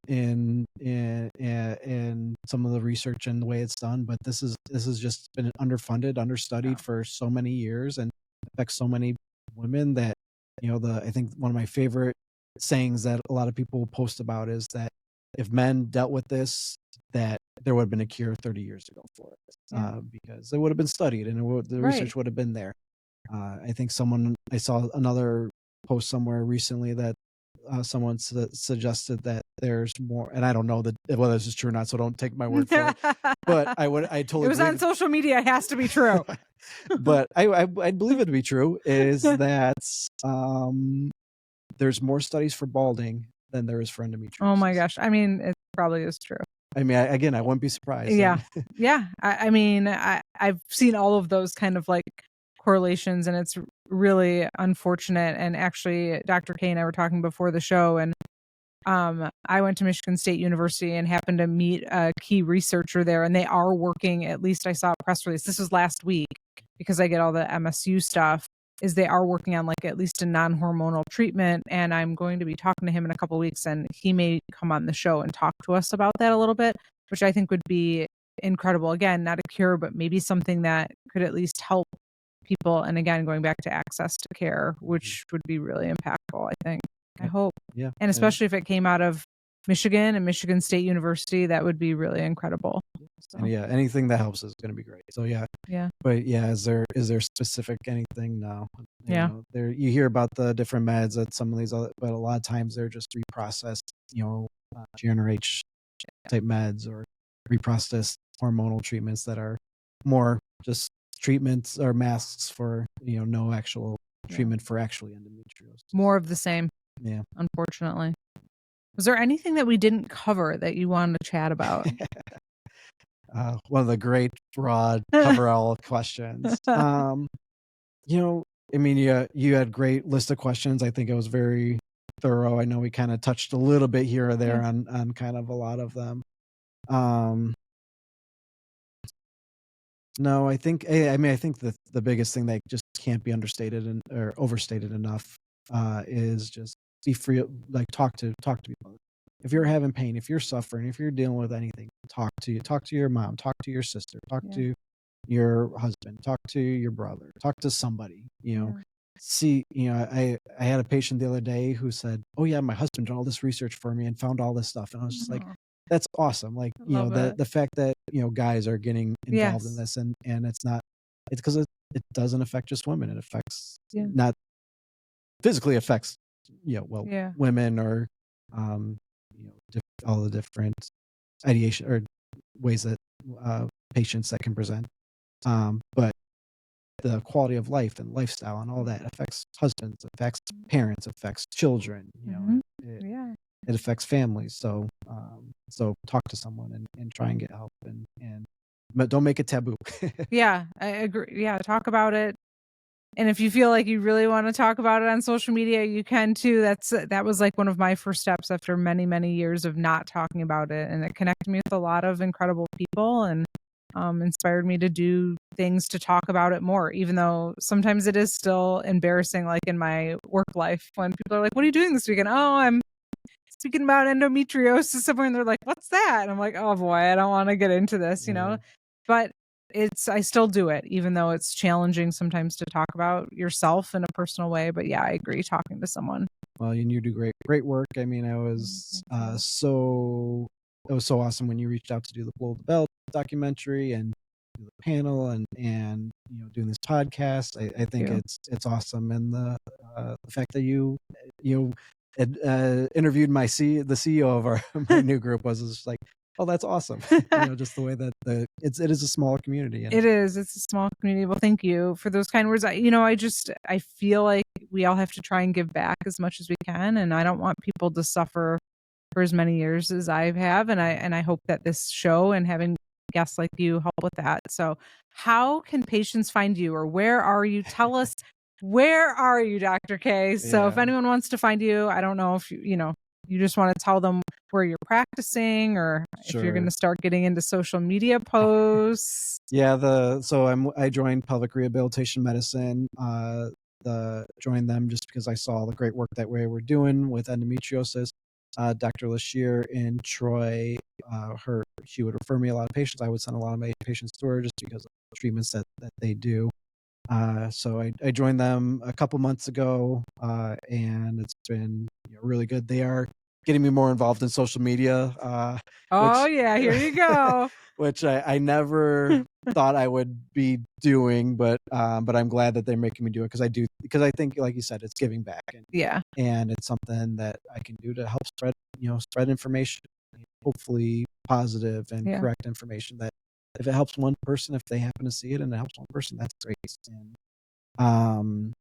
some of the research and the way it's done, but this has just been underfunded, understudied for so many years, and affects so many women that, I think one of my favorite sayings that a lot of people post about is that if men dealt with this, that there would have been a cure 30 years ago for it, because it would have been studied and the research would have been there. I think I saw another post somewhere recently that someone suggested that there's more, and I don't know whether this is true or not, so don't take my word for it. But I totally. It was on social media. It has to be true. But I believe it to be true. Is that there's more studies for balding than there is for endometriosis. Oh my gosh! I mean, it probably is true. I mean, I wouldn't be surprised. Yeah, yeah. I mean, I've seen all of those kind of like correlations, and it's really unfortunate. And actually, Dr. K and I were talking before the show, and I went to Michigan State University and happened to meet a key researcher there, and they are working, at least I saw a press release, this was last week, because I get all the MSU stuff, is they are working on like at least a non-hormonal treatment, and I'm going to be talking to him in a couple of weeks, and he may come on the show and talk to us about that a little bit, which I think would be incredible. Again, not a cure, but maybe something that could at least help people. And again, going back to access to care, which would be really impactful, I think. I hope. Yeah. And especially if it came out of Michigan and Michigan State University, that would be really incredible. So. And yeah, anything that helps is going to be great. So yeah. But yeah, is there specific anything? No. You hear about the different meds at some of these other, but a lot of times they're just reprocessed, GnRH type meds or reprocessed hormonal treatments that are more just treatments or masks for, no actual treatment for actually endometriosis. More of the same. Yeah. Unfortunately. Was there anything that we didn't cover that you wanted to chat about? One of the great broad cover all questions. You had a great list of questions. I think it was very thorough. I know we kind of touched a little bit here or there on kind of a lot of them. No, I think the biggest thing that just can't be understated or overstated enough is just be free, like talk to people. If you're having pain, if you're suffering, if you're dealing with anything, talk to your mom, talk to your sister, talk to your husband, talk to your brother, talk to somebody, see, I had a patient the other day who said, oh yeah, my husband did all this research for me and found all this stuff. And I was just like, that's awesome. Like, the fact that, guys are getting involved in this and it's because it doesn't affect just women. It affects not physically affects, women or, all the different ideation or ways that patients that can present. But the quality of life and lifestyle and all that affects husbands, affects parents, affects children, it affects families. So talk to someone and try and get help but don't make it taboo. Yeah, I agree. Yeah. Talk about it. And if you feel like you really want to talk about it on social media, you can too. That was like one of my first steps after many, many years of not talking about it. And it connected me with a lot of incredible people and inspired me to do things to talk about it more, even though sometimes it is still embarrassing, like in my work life when people are like, what are you doing this weekend? Oh, I'm speaking about endometriosis somewhere. And they're like, what's that? And I'm like, oh boy, I don't want to get into this, but I still do it, even though it's challenging sometimes to talk about yourself in a personal way. But yeah, I agree, talking to someone. Well, and you do great work. I mean, it was so awesome when you reached out to do the Below the Belt documentary and do the panel and doing this podcast. I think it's awesome, and the fact that you interviewed the CEO of my new group was just like, Oh, that's awesome. Just the way that it is a small community. And It is. It's a small community. Well, thank you for those kind words. I feel like we all have to try and give back as much as we can, and I don't want people to suffer for as many years as I have, and I hope that this show and having guests like you help with that. So, how can patients find you, or where are you? Tell us, where are you, Dr. K? So, if Yeah. anyone wants to find you, I don't know if you just want to tell them where you're practicing, or if you're going Sure. to start getting into social media posts. Yeah, I joined pelvic rehabilitation medicine. Joined them just because I saw the great work that we were doing with endometriosis. Dr. Lashir in Troy, she would refer me a lot of patients. I would send a lot of my patients to her just because of the treatments that they do. So I joined them a couple months ago, and it's been really good. They are getting me more involved in social media. Oh, which, yeah, here you go. which I never thought I would be doing, but I'm glad that they're making me do it because I think, like you said, it's giving back, Yeah. and it's something that I can do to help spread information, hopefully positive and Yeah. correct information that if it helps one person, if they happen to see it and it helps one person, that's great. And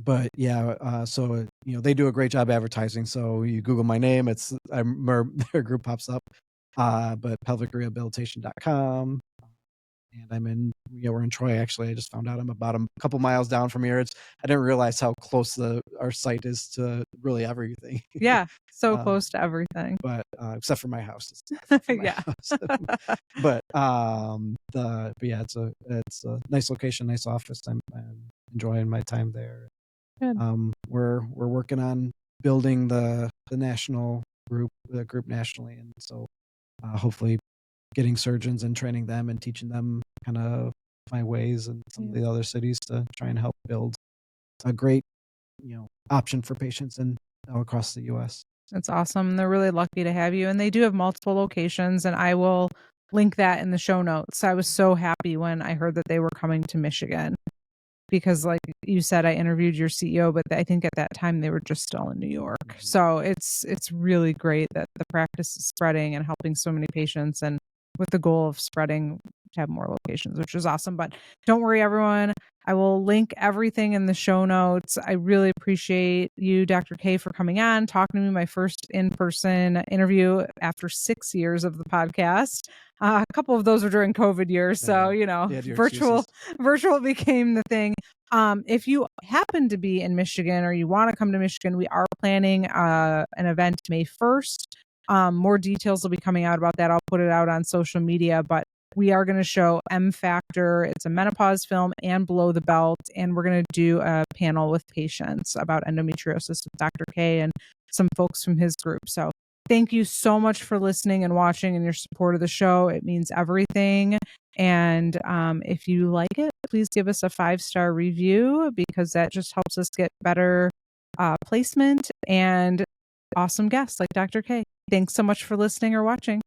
but yeah, so they do a great job advertising. So you Google my name, their group pops up. But pelvicrehabilitation.com. And we're in Troy, actually. I just found out I'm about a couple miles down from here. I didn't realize how close our site is to really everything. Yeah. So close to everything. But except for my house. It's not far from my Yeah. house. But yeah, it's a nice location, nice office. I'm enjoying my time there. Good. We're working on building the national group, the group nationally, and so hopefully getting surgeons and training them and teaching them kind of find ways in some of the other cities to try and help build a great option for patients all across the U.S. That's awesome. They're really lucky to have you. And they do have multiple locations, and I will link that in the show notes. I was so happy when I heard that they were coming to Michigan because, like you said, I interviewed your CEO, but I think at that time they were just still in New York. So it's really great that the practice is spreading and helping so many patients, and with the goal of spreading to have more locations, which is awesome. But don't worry, everyone. I will link everything in the show notes. I really appreciate you, Dr. K, for coming on, talking to me, my first in-person interview after 6 years of the podcast. A couple of those were during COVID years. So, virtual became the thing. If you happen to be in Michigan or you want to come to Michigan, we are planning an event May 1st. More details will be coming out about that. I'll put it out on social media, but we are going to show M Factor. It's a menopause film and Below the Belt. And we're going to do a panel with patients about endometriosis with Dr. K and some folks from his group. So thank you so much for listening and watching and your support of the show. It means everything. And if you like it, please give us a 5-star review because that just helps us get better placement and awesome guests like Dr. K. Thanks so much for listening or watching.